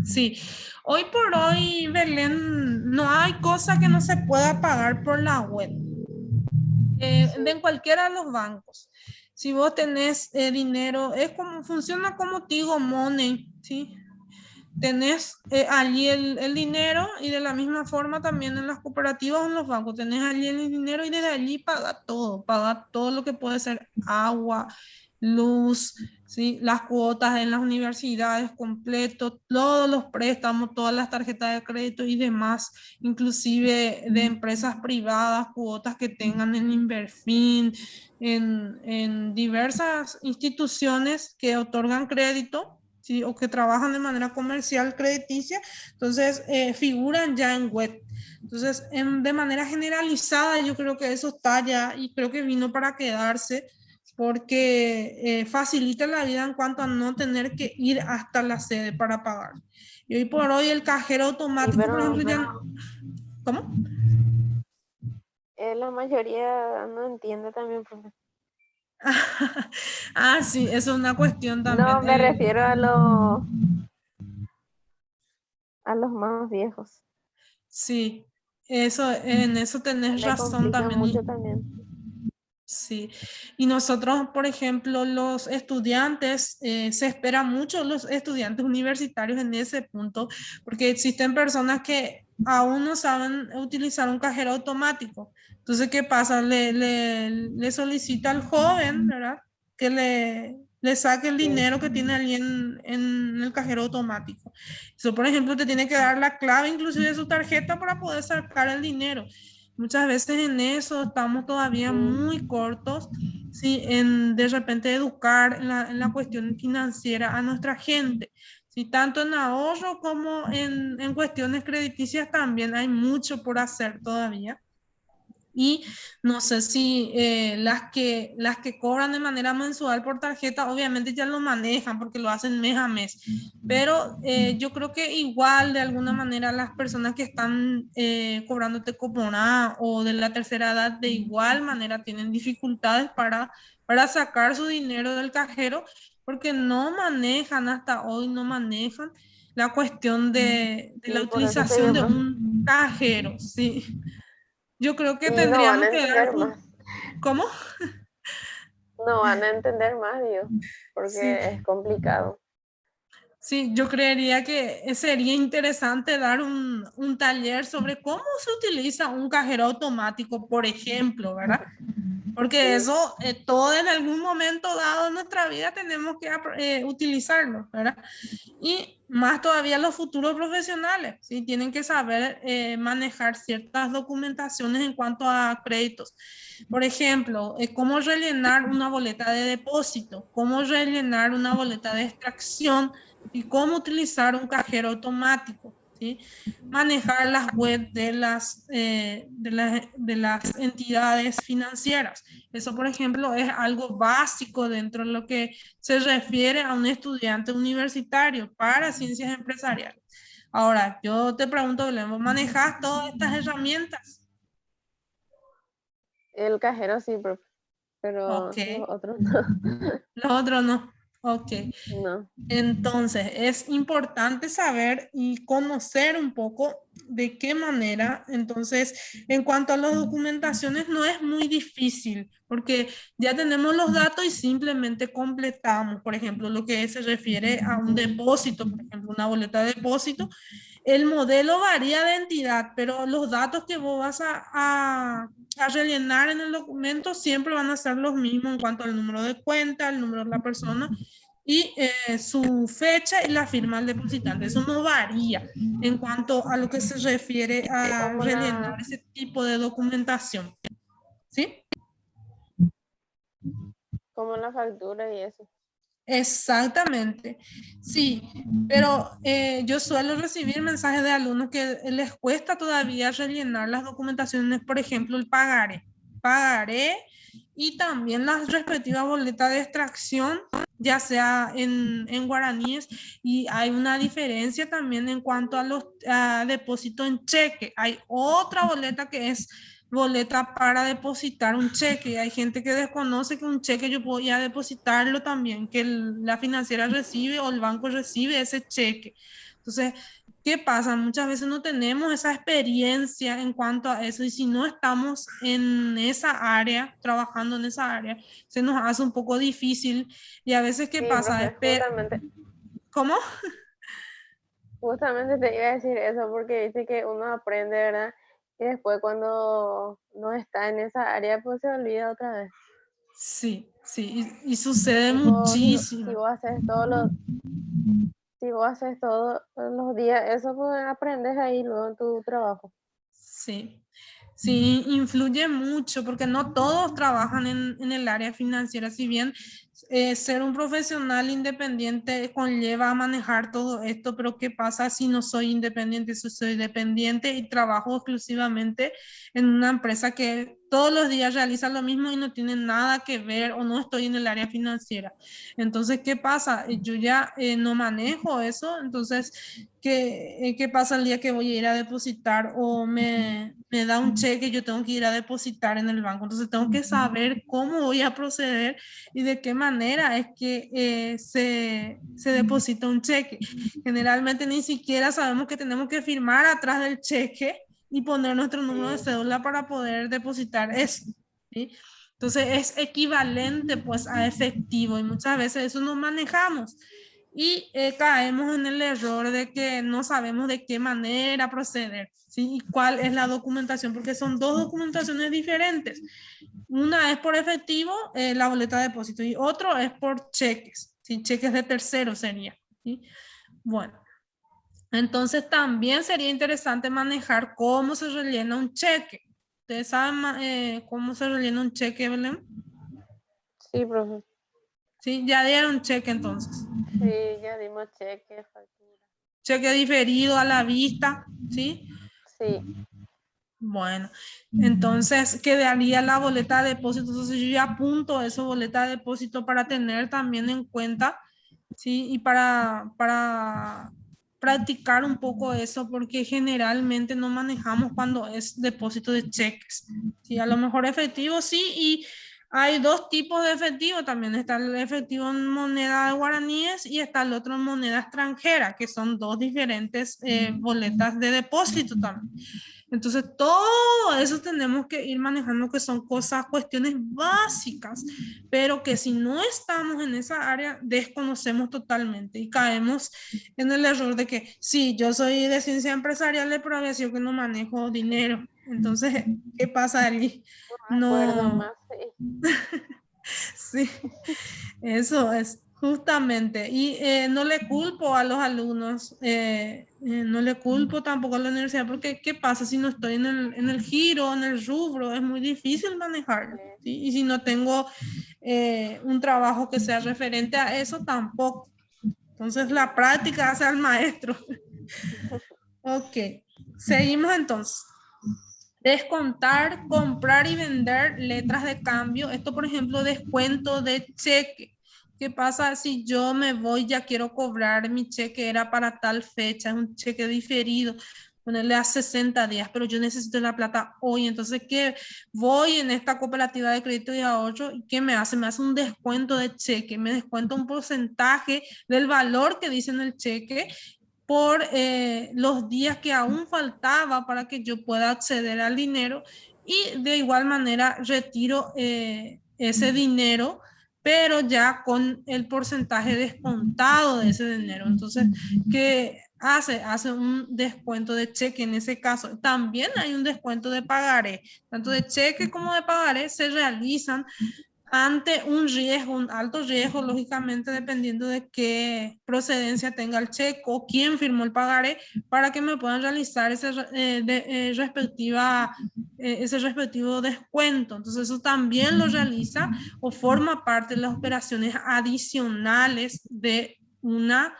Sí, hoy por hoy, Belén, no hay cosa que no se pueda pagar por la web, de Sí, en cualquiera de los bancos. Si vos tenés dinero, es como, funciona como Tigo Money, ¿sí? Tenés allí el dinero y de la misma forma también en las cooperativas o en los bancos, tenés allí el dinero y desde allí paga todo lo que puede ser agua, luz, ¿sí? Las cuotas en las universidades completo, todos los préstamos, todas las tarjetas de crédito y demás, inclusive de empresas privadas, cuotas que tengan en Inverfin, en diversas instituciones que otorgan crédito, ¿sí? O que trabajan de manera comercial crediticia, entonces figuran ya en web. Entonces, de manera generalizada, yo creo que eso está ya y creo que vino para quedarse porque facilita la vida en cuanto a no tener que ir hasta la sede para pagar. Y hoy por hoy el cajero sí, automático, por ejemplo, pero ya... ¿Cómo? la mayoría no entiende también, profe. Ah, sí, eso es una cuestión No, también. me refiero a los más viejos. Sí, eso, en eso tenés Le razón complica también. mucho también. Sí, y nosotros, por ejemplo, los estudiantes, se espera mucho los estudiantes universitarios en ese punto, porque existen personas que aún no saben utilizar un cajero automático. Entonces, ¿qué pasa? Le solicita al joven, ¿verdad? Que le saque el Sí, dinero que tiene allí en el cajero automático. Eso, por ejemplo, te tiene que dar la clave inclusive de su tarjeta para poder sacar el dinero. Muchas veces en eso estamos todavía sí. muy cortos, ¿sí? En de repente educar en la cuestión financiera a nuestra gente, ¿sí? Tanto en ahorro como en cuestiones crediticias también hay mucho por hacer todavía. Y no sé si las que cobran de manera mensual por tarjeta, obviamente ya lo manejan porque lo hacen mes a mes. Pero yo creo que igual de alguna manera las personas que están cobrándote cupona o de la tercera edad, de igual manera tienen dificultades para sacar su dinero del cajero porque no manejan hasta hoy, no manejan la cuestión de la Sí, por eso te utilización digo, de profe. un cajero, ¿sí? Yo creo que Y no van tendríamos a que dar entender más. un... ¿Cómo? No van a entender más, digo, Sí, porque es complicado. sí, yo creería que sería interesante dar un taller sobre cómo se utiliza un cajero automático, por ejemplo, ¿verdad? Porque Sí, eso, todo en algún momento dado en nuestra vida tenemos que utilizarlo, ¿verdad? Y más todavía los futuros profesionales, ¿sí? Tienen que saber manejar ciertas documentaciones en cuanto a créditos. Por ejemplo, cómo rellenar una boleta de depósito, cómo rellenar una boleta de extracción y cómo utilizar un cajero automático, ¿sí? Manejar las webs de las entidades financieras. Eso, por ejemplo, es algo básico dentro de lo que se refiere a un estudiante universitario para ciencias empresariales. Ahora, yo te pregunto, Belén, ¿vos manejás todas estas herramientas? el cajero sí, profe, pero Ok, los otros no. los otros no. Ok. No. Entonces, es importante saber y conocer un poco de qué manera. Entonces, en cuanto a las documentaciones, no es muy difícil porque ya tenemos los datos y simplemente completamos. Por ejemplo, lo que se refiere a un depósito, por ejemplo, una boleta de depósito. El modelo varía de entidad, pero los datos que vos vas a rellenar en el documento siempre van a ser los mismos en cuanto al número de cuenta, el número de la persona y su fecha y la firma del depositante. Eso no varía en cuanto a lo que se refiere a Como rellenar la, ese tipo de documentación. ¿Sí? como la factura y eso. Exactamente. Sí, pero yo suelo recibir mensajes de alumnos que les cuesta todavía rellenar las documentaciones, por ejemplo, el pagaré. Pagaré y también las respectivas boletas de extracción, ya sea en guaraníes, y hay una diferencia también en cuanto a los depósitos en cheque. Hay otra boleta que es boleta para depositar un cheque. Hay gente que desconoce que un cheque yo puedo ya depositarlo también, que la financiera recibe o el banco recibe ese cheque. Entonces, ¿qué pasa? Muchas veces no tenemos esa experiencia en cuanto a eso y si no estamos en esa área, trabajando en esa área, se nos hace un poco difícil y a veces, ¿qué Sí, pasa? profe, justamente, ¿Cómo? justamente te iba a decir eso porque dice que uno aprende, ¿verdad? Y después cuando no está en esa área, pues se olvida otra vez. Sí, sí, y sucede Tipo, si muchísimo. vos haces si vos haces todos los días, eso pues aprendes ahí luego en tu trabajo. Sí, sí, influye mucho porque no todos trabajan en el área financiera, si bien ser un profesional independiente conlleva a manejar todo esto, pero ¿qué pasa si no soy independiente? Si soy dependiente y trabajo exclusivamente en una empresa que todos los días realiza lo mismo y no tiene nada que ver o no estoy en el área financiera. Entonces, ¿qué pasa? Yo ya no manejo eso, entonces ¿qué pasa el día que voy a ir a depositar o me da un cheque, yo tengo que ir a depositar en el banco? Entonces tengo que saber cómo voy a proceder y de qué manera es que se deposita un cheque. Generalmente ni siquiera sabemos que tenemos que firmar atrás del cheque y poner nuestro número de Sí, cédula para poder depositar eso, ¿sí? Entonces es equivalente pues a efectivo y muchas veces eso no manejamos y caemos en el error de que no sabemos de qué manera proceder, ¿sí? Y cuál es la documentación, porque son dos documentaciones diferentes. Una es por efectivo, la boleta de depósito, y otro es por cheques, ¿sí? Cheques de tercero sería, ¿sí? Bueno, entonces también sería interesante manejar cómo se rellena un cheque. ¿Ustedes saben cómo se rellena un cheque, Belén? sí, profe. Sí, ya dieron cheque entonces. Sí, ya dimos cheque, factura. Cheque diferido a la vista, ¿sí? Sí, Bueno, entonces quedaría la boleta de depósito. Entonces yo ya apunto esa boleta de depósito para tener también en cuenta, ¿sí? Y para practicar un poco eso, porque generalmente no manejamos cuando es depósito de cheques, ¿sí? A lo mejor efectivo sí, y hay dos tipos de efectivo también. Está el efectivo en moneda de guaraníes y está el otro en moneda extranjera, que son dos diferentes boletas de depósito también. Entonces, todo eso tenemos que ir manejando, que son cosas, cuestiones básicas, pero que si no estamos en esa área, desconocemos totalmente y caemos en el error de que, sí, yo soy de ciencia empresarial, pero había sido que no manejo dinero. Entonces, ¿qué pasa allí? no me acuerdo No, más, sí. sí. Eso es justamente, y no le culpo a los alumnos, no le culpo tampoco a la universidad, porque ¿qué pasa si no estoy en el giro, en el rubro? Es muy difícil manejarlo, ¿sí? Y si no tengo un trabajo que sea referente a eso, tampoco. Entonces la práctica hace al maestro. Ok, seguimos entonces. Descontar, comprar y vender letras de cambio. Esto, por ejemplo, descuento de cheque. ¿Qué pasa si yo me voy, ya quiero cobrar mi cheque, era para tal fecha, es un cheque diferido, ponerle a 60 días, pero yo necesito la plata hoy? Entonces, ¿qué? Voy en esta cooperativa de crédito y ahorro y ¿qué me hace? Me hace un descuento de cheque, me descuenta un porcentaje del valor que dice en el cheque por los días que aún faltaba para que yo pueda acceder al dinero y de igual manera retiro ese dinero, pero ya con el porcentaje descontado de ese dinero. Entonces, ¿qué hace? Hace un descuento de cheque en ese caso. También hay un descuento de pagaré, tanto de cheque como de pagaré se realizan ante un riesgo, un alto riesgo, lógicamente, dependiendo de qué procedencia tenga el cheque o quién firmó el pagaré, para que me puedan realizar ese respectivo descuento. Entonces, eso también lo realiza o forma parte de las operaciones adicionales de una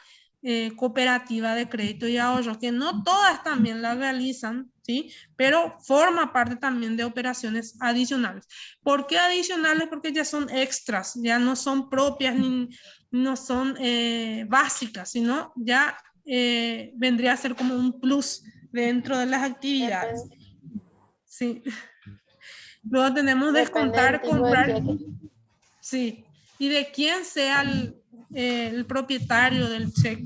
cooperativa de crédito y ahorro, que no todas también la realizan, ¿sí? Pero forma parte también de operaciones adicionales. ¿Por qué adicionales? Porque ya son extras, ya no son propias ni no son básicas, sino ya vendría a ser como un plus dentro de las actividades. Depende, Sí, Luego tenemos Depende del descontar, tipo de comprar, cheque. sí, y de quién sea el propietario del cheque,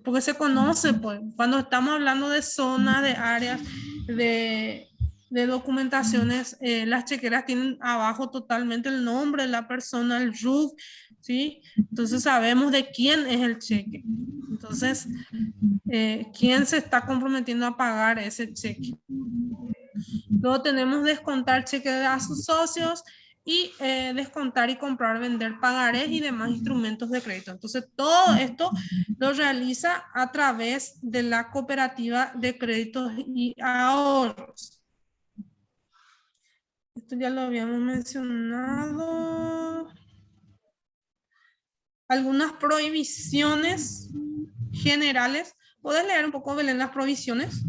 porque se conoce, pues, cuando estamos hablando de zonas, de áreas, de, de documentaciones, las chequeras tienen abajo totalmente el nombre de la persona, el RUC, ¿sí? Entonces sabemos de quién es el cheque. Entonces, quién se está comprometiendo a pagar ese cheque. Luego tenemos descontar cheque a sus socios y descontar y comprar, vender pagarés y demás instrumentos de crédito. Entonces, todo esto lo realiza a través de la cooperativa de créditos y ahorros. Esto ya lo habíamos mencionado. Algunas prohibiciones generales. ¿Puedes leer un poco, Belén, las prohibiciones?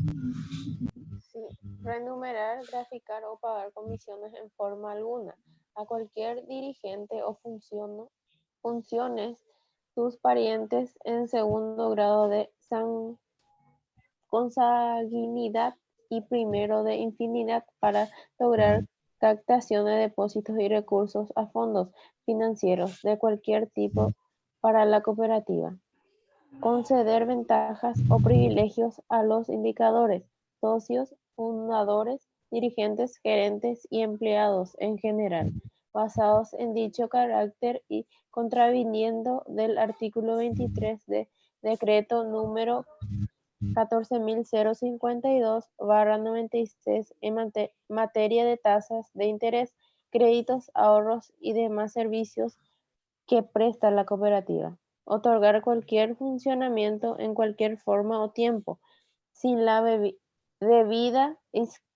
Sí, renumerar, graficar o pagar comisiones en forma alguna a cualquier dirigente o funciones, sus parientes en segundo grado de consanguinidad y primero de infinidad para lograr captación de depósitos y recursos a fondos financieros de cualquier tipo para la cooperativa. Conceder ventajas o privilegios a los indicadores, socios, fundadores, dirigentes, gerentes y empleados en general, basados en dicho carácter y contraviniendo del artículo 23 de Decreto número 14.052/96 en materia de tasas de interés, créditos, ahorros y demás servicios que presta la cooperativa. Otorgar cualquier funcionamiento en cualquier forma o tiempo, sin la debida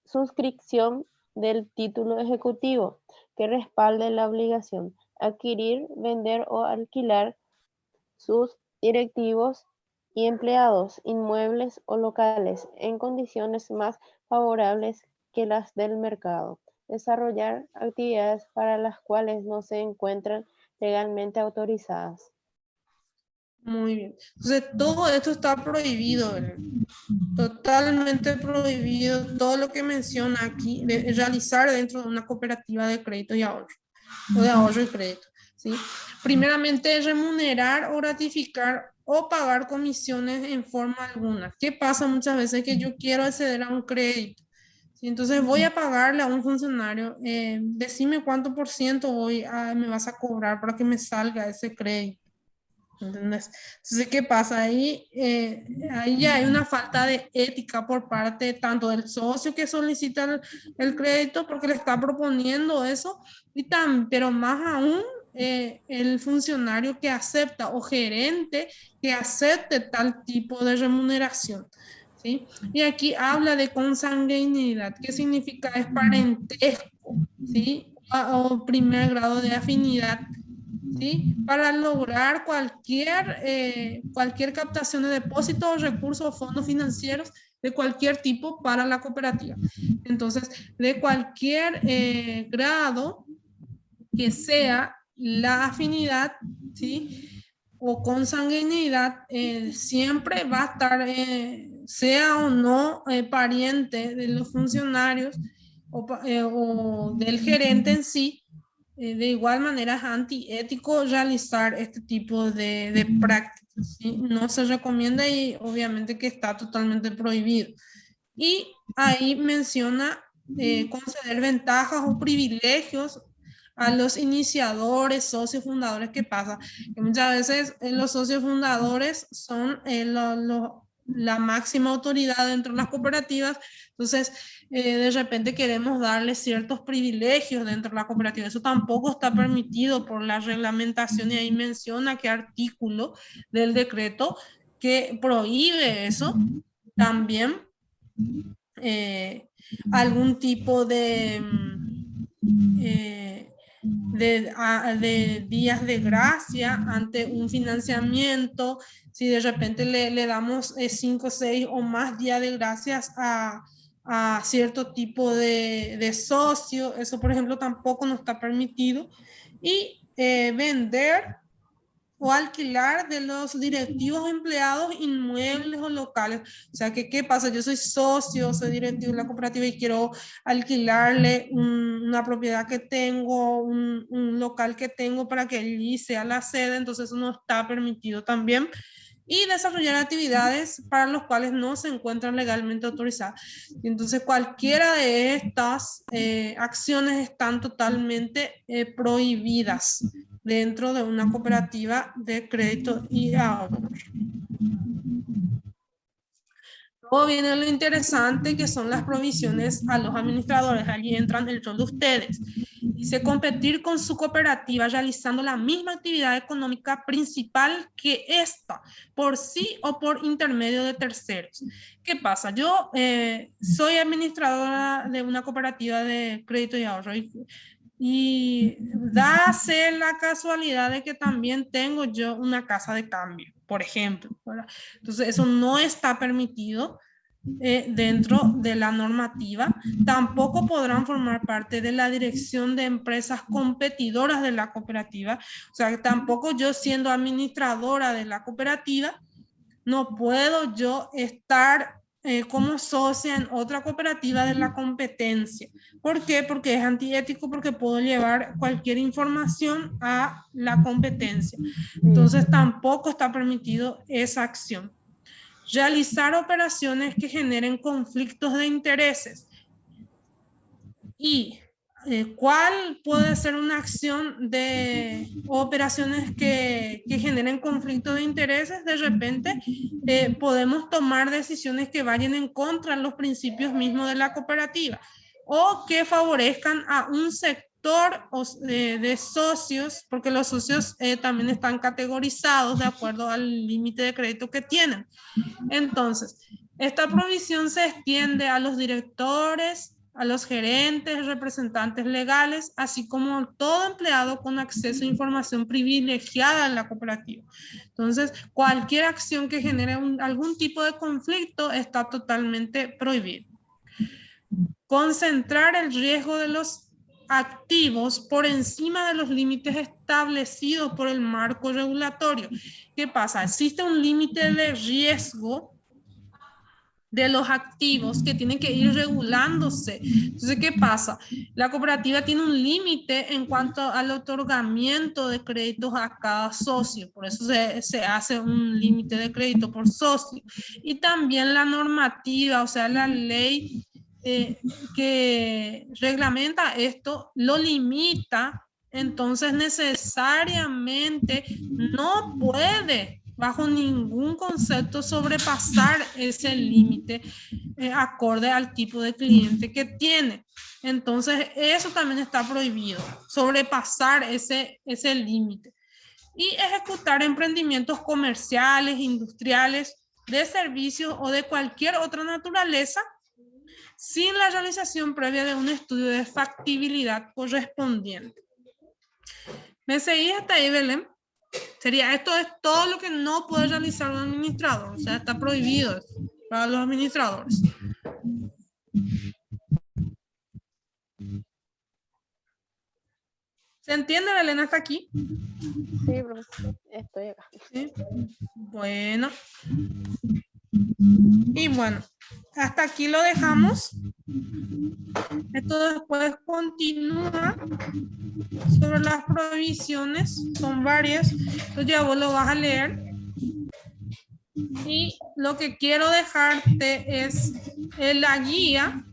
suscripción del título ejecutivo que respalde la obligación. Adquirir, vender o alquilar sus directivos y empleados, inmuebles o locales en condiciones más favorables que las del mercado. Desarrollar actividades para las cuales no se encuentran legalmente autorizadas. Muy bien. Entonces, todo esto está prohibido, Belén. Totalmente prohibido todo lo que menciona aquí de realizar dentro de una cooperativa de crédito y ahorro, o de ahorro y crédito, ¿sí? Primeramente, remunerar o ratificar o pagar comisiones en forma alguna. ¿Qué pasa muchas veces? Que yo quiero acceder a un crédito, ¿sí? Entonces voy a pagarle a un funcionario, decime cuánto por ciento me vas a cobrar para que me salga ese crédito. ¿Entendés? Entonces, ¿qué pasa? Ahí ya hay una falta de ética por parte tanto del socio que solicita el crédito porque le está proponiendo eso, pero más aún el funcionario que acepta o gerente que acepte tal tipo de remuneración. ¿Sí? Y aquí habla de consanguinidad, ¿qué significa? Es parentesco, ¿sí? O primer grado de afinidad, ¿sí? Para lograr cualquier captación de depósitos o recursos o fondos financieros de cualquier tipo para la cooperativa. Entonces, de cualquier grado que sea la afinidad, ¿sí? O consanguinidad, siempre va a estar, sea o no pariente de los funcionarios o del gerente en sí, de igual manera es antiético realizar este tipo de prácticas, ¿sí? No se recomienda y obviamente que está totalmente prohibido. Y ahí menciona conceder ventajas o privilegios a los iniciadores, socios fundadores. ¿Qué pasa? Que muchas veces los socios fundadores son la máxima autoridad dentro de las cooperativas, entonces de repente queremos darles ciertos privilegios dentro de la cooperativa. Eso tampoco está permitido por la reglamentación y ahí menciona qué artículo del decreto que prohíbe eso. También eh, algún tipo de días de gracia ante un financiamiento, si de repente le damos 5, 6 o más días de gracias a cierto tipo de socio, eso por ejemplo tampoco no está permitido. Y vender o alquilar de los directivos empleados inmuebles o locales. O sea, que, ¿qué pasa? Yo soy socio, soy directivo de la cooperativa y quiero alquilarle una propiedad que tengo, un local que tengo para que allí sea la sede, entonces eso no está permitido también. Y desarrollar actividades para los cuales no se encuentran legalmente autorizadas. Entonces, cualquiera de estas acciones están totalmente prohibidas dentro de una cooperativa de crédito y ahorro. Luego viene lo interesante, que son las provisiones a los administradores. Allí entran el rol de ustedes. Dice, competir con su cooperativa realizando la misma actividad económica principal que esta, por sí o por intermedio de terceros. ¿Qué pasa? Yo soy administradora de una cooperativa de crédito y ahorro y da ser la casualidad de que también tengo yo una casa de cambio, por ejemplo, ¿verdad? Entonces, eso no está permitido dentro de la normativa. Tampoco podrán formar parte de la dirección de empresas competidoras de la cooperativa. O sea, que tampoco yo, siendo administradora de la cooperativa, no puedo yo estar como socia en otra cooperativa de la competencia. ¿Por qué? Porque es antiético, porque puedo llevar cualquier información a la competencia. Entonces tampoco está permitido esa acción. Realizar operaciones que generen conflictos de intereses. Y ¿cuál puede ser una acción de operaciones que generen conflicto de intereses? De repente podemos tomar decisiones que vayan en contra de los principios mismos de la cooperativa o que favorezcan a un sector de socios, porque los socios también están categorizados de acuerdo al límite de crédito que tienen. Entonces, esta provisión se extiende a los directores, a los gerentes, representantes legales, así como todo empleado con acceso a información privilegiada en la cooperativa. Entonces, cualquier acción que genere algún tipo de conflicto está totalmente prohibida. Concentrar el riesgo de los activos por encima de los límites establecidos por el marco regulatorio. ¿Qué pasa? Existe un límite de riesgo de los activos que tienen que ir regulándose. Entonces, ¿qué pasa? La cooperativa tiene un límite en cuanto al otorgamiento de créditos a cada socio, por eso se hace un límite de crédito por socio. Y también la normativa, o sea, la ley que reglamenta esto, lo limita, entonces necesariamente no puede bajo ningún concepto sobrepasar ese límite acorde al tipo de cliente que tiene. Entonces, eso también está prohibido, sobrepasar ese límite. Y ejecutar emprendimientos comerciales, industriales, de servicios o de cualquier otra naturaleza sin la realización previa de un estudio de factibilidad correspondiente. ¿Me seguís hasta ahí, Belén? Sería, esto es todo lo que no puede realizar un administrador, o sea, está prohibido para los administradores. ¿Se entiende, Belén, hasta aquí? Sí, profesor, estoy acá. ¿Sí? Bueno. Y bueno, hasta aquí lo dejamos. Esto después continúa sobre las prohibiciones, son varias, entonces ya vos lo vas a leer. Y lo que quiero dejarte es la guía .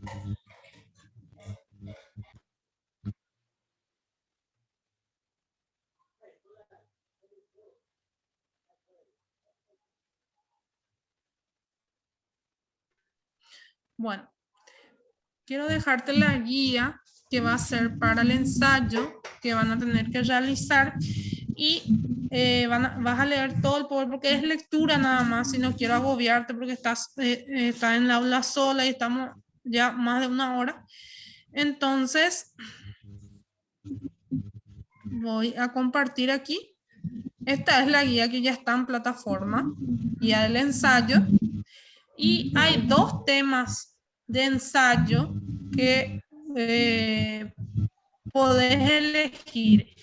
Bueno, quiero dejarte la guía que va a ser para el ensayo que van a tener que realizar y vas a leer todo el poder porque es lectura nada más, y no quiero agobiarte porque estás en la aula sola y estamos ya más de una hora. Entonces, voy a compartir aquí. Esta es la guía que ya está en plataforma, guía del ensayo, y hay dos temas de ensayo que podés elegir.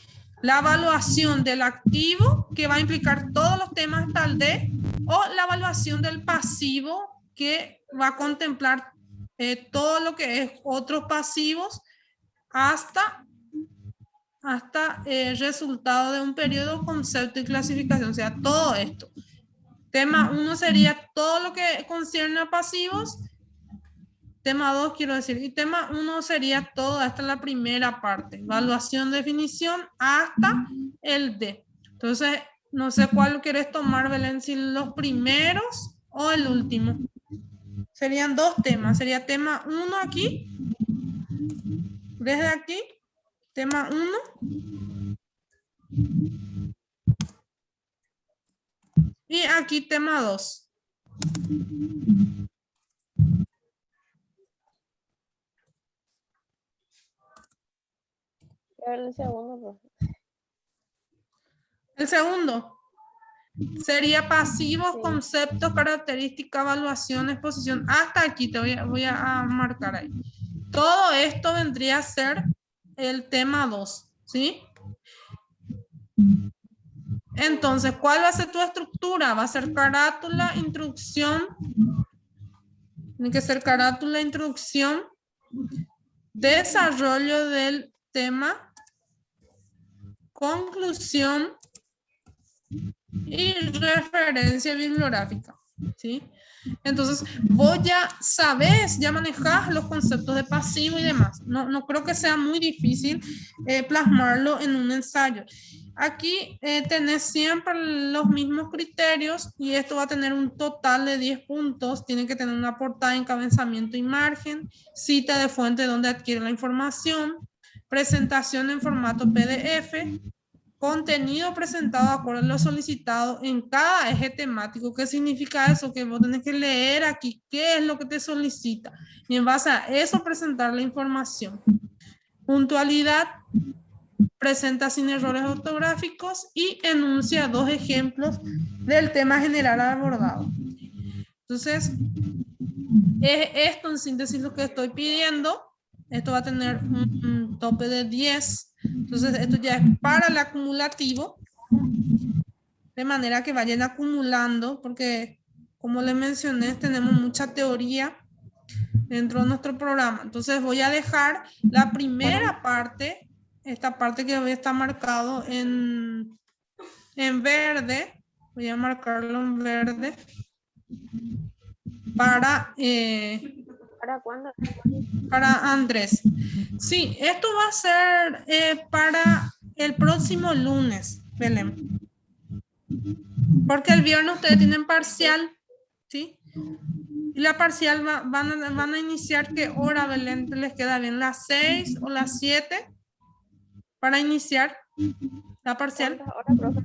La evaluación del activo, que va a implicar todos los temas hasta el D, o la evaluación del pasivo, que va a contemplar todo lo que es otros pasivos hasta el resultado de un periodo, concepto y clasificación, o sea, todo esto. Tema 1 sería todo lo que concierne a pasivos. Tema 2 quiero decir, y tema 1 sería todo, esta es la primera parte, evaluación, definición, hasta el D. Entonces, no sé cuál quieres tomar, Belén, si los primeros o el último. Serían dos temas, sería tema 1 aquí, desde aquí, tema 1. Y aquí tema 2. El segundo, profe. El segundo sería pasivos, Sí. conceptos, características, evaluación, exposición. Hasta aquí te voy a marcar ahí. Todo esto vendría a ser el tema 2, ¿sí? Entonces, ¿cuál va a ser tu estructura? Va a ser carátula, introducción. Tiene que ser carátula, introducción, desarrollo del tema, conclusión y referencia bibliográfica, ¿sí? Entonces, vos ya sabes, ya manejas los conceptos de pasivo y demás. No creo que sea muy difícil plasmarlo en un ensayo. Aquí tenés siempre los mismos criterios y esto va a tener un total de 10 puntos. Tiene que tener una portada, encabezamiento y margen, cita de fuente donde adquiere la información, presentación en formato PDF, contenido presentado de acuerdo a lo solicitado en cada eje temático. ¿Qué significa eso? Que vos tenés que leer aquí qué es lo que te solicita y en base a eso presentar la información. Puntualidad, presenta sin errores ortográficos y enuncia 2 ejemplos del tema general abordado. Entonces, es esto en síntesis lo que estoy pidiendo. Esto va a tener un tope de 10. Entonces, esto ya es para el acumulativo, de manera que vayan acumulando, porque como les mencioné, tenemos mucha teoría dentro de nuestro programa. Entonces, voy a dejar la primera parte, esta parte que hoy está marcado en verde, voy a marcarlo en verde, para... ¿Para cuándo? para Andrés. Sí, esto va a ser para el próximo lunes, Belén. Porque el viernes ustedes tienen parcial, ¿sí? Y la parcial van a iniciar, ¿qué hora, Belén? ¿Les queda bien? ¿Las 6 o las 7 para iniciar la parcial? ¿Cuántas horas, profe?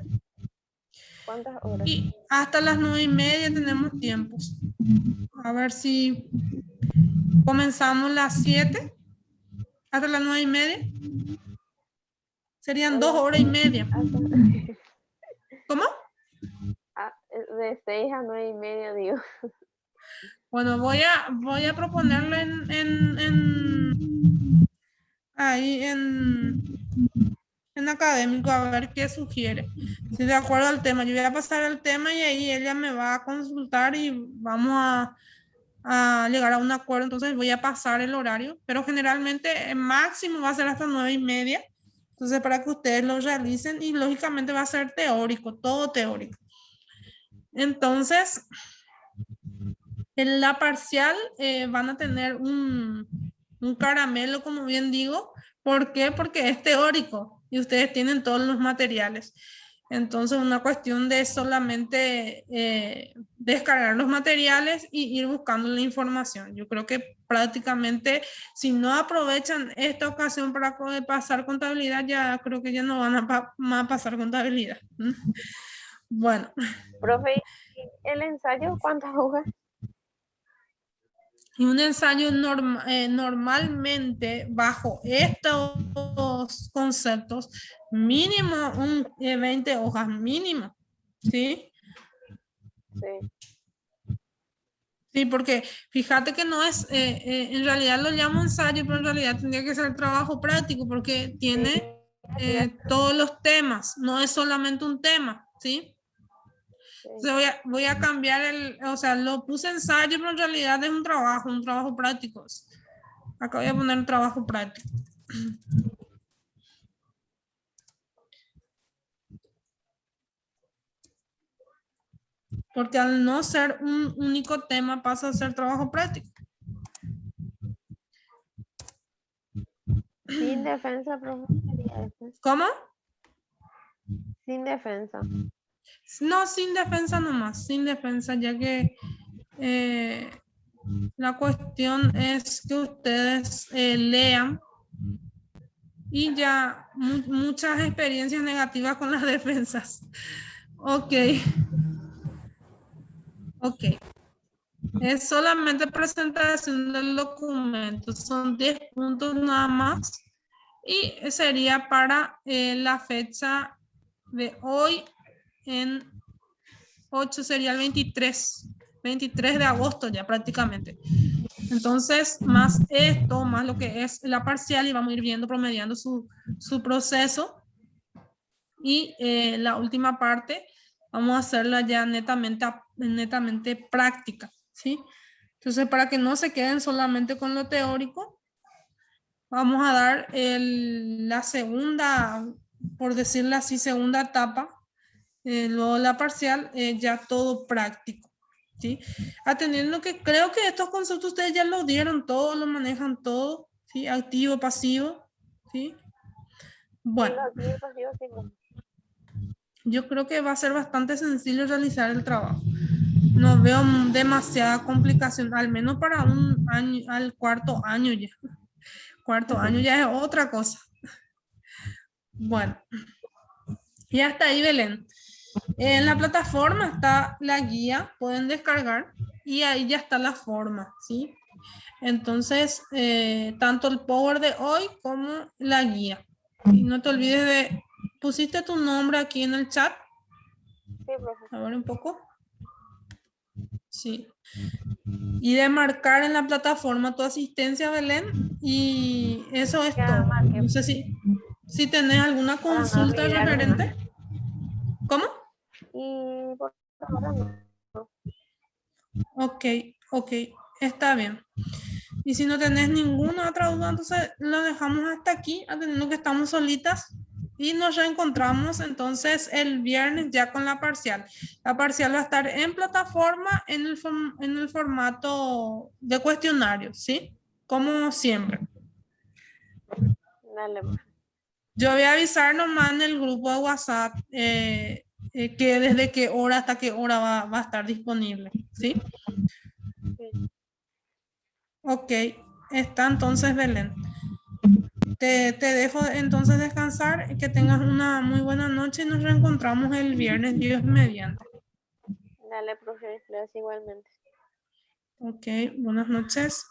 ¿Cuántas horas? Y hasta las 9:30 tenemos tiempos. A ver si comenzamos las 7 hasta las 9:30. Serían 2 horas y media. ¿Cómo? De 6 a 9:30, digo. Bueno, voy a proponerlo ahí en académico, a ver qué sugiere. Si de acuerdo al tema, yo voy a pasar el tema y ahí ella me va a consultar y vamos a llegar a un acuerdo. Entonces voy a pasar el horario, pero generalmente el máximo va a ser hasta 9:30. Entonces, para que ustedes lo realicen y lógicamente va a ser teórico, todo teórico. Entonces, en la parcial van a tener un caramelo, como bien digo. ¿Por qué? Porque es teórico y ustedes tienen todos los materiales. Entonces, una cuestión de solamente descargar los materiales y ir buscando la información. Yo creo que prácticamente, si no aprovechan esta ocasión para poder pasar contabilidad, ya creo que ya no van a pasar contabilidad. Bueno. Profe, ¿el ensayo cuántas hojas? Y un ensayo normalmente bajo estos conceptos, mínimo 20 hojas, mínimo, ¿sí? Sí. Sí, porque fíjate que no es, en realidad lo llamo ensayo, pero en realidad tendría que ser trabajo práctico porque tiene todos los temas, no es solamente un tema, ¿sí? Entonces voy a cambiar o sea, lo puse ensayo, pero en realidad es un trabajo práctico. Acá voy a poner un trabajo práctico. Porque al no ser un único tema pasa a ser trabajo práctico. Sin defensa, profesor. ¿Cómo? Sin defensa. No, sin defensa nomás, sin defensa, ya que la cuestión es que ustedes lean y ya muchas experiencias negativas con las defensas. Ok. Ok. Es solamente presentación del documento, son 10 puntos nada más y sería para la fecha de hoy en 8 sería el 23 de agosto ya prácticamente. Entonces, más esto, más lo que es la parcial y vamos a ir viendo, promediando su proceso y la última parte vamos a hacerla ya netamente práctica, ¿sí? Entonces, para que no se queden solamente con lo teórico, vamos a dar la segunda, por decirlo así, segunda etapa, luego la parcial, ya todo práctico, ¿sí? Atendiendo que creo que estos conceptos ustedes ya los dieron todos, lo manejan todo, ¿sí? Activo, pasivo, ¿sí? Bueno, yo creo que va a ser bastante sencillo realizar el trabajo. No veo demasiada complicación, al menos para un año, al cuarto año ya. Cuarto año ya es otra cosa. Bueno, y hasta ahí, Belén. En la plataforma está la guía, pueden descargar y ahí ya está la forma, ¿sí? Entonces, tanto el Power de hoy como la guía. Y no te olvides de, ¿pusiste tu nombre aquí en el chat? Sí, profesor. A ver un poco. Sí. Y de marcar en la plataforma tu asistencia, Belén. Y eso es todo. No sé si tenés alguna consulta referente. ¿Cómo? Y por ahora no. Ok, está bien. Y si no tenés ninguna otra duda, entonces lo dejamos hasta aquí, atendiendo que estamos solitas. Y nos reencontramos entonces el viernes ya con la parcial. La parcial va a estar en plataforma en el formato de cuestionario, ¿sí? Como siempre. Dale. Yo voy a avisar nomás en el grupo de WhatsApp que desde qué hora hasta qué hora va a estar disponible, ¿sí? Sí. Ok, está entonces Belén. Te dejo entonces descansar y que tengas una muy buena noche y nos reencontramos el viernes, Dios mediante. Dale, profe, gracias igualmente. Ok, buenas noches.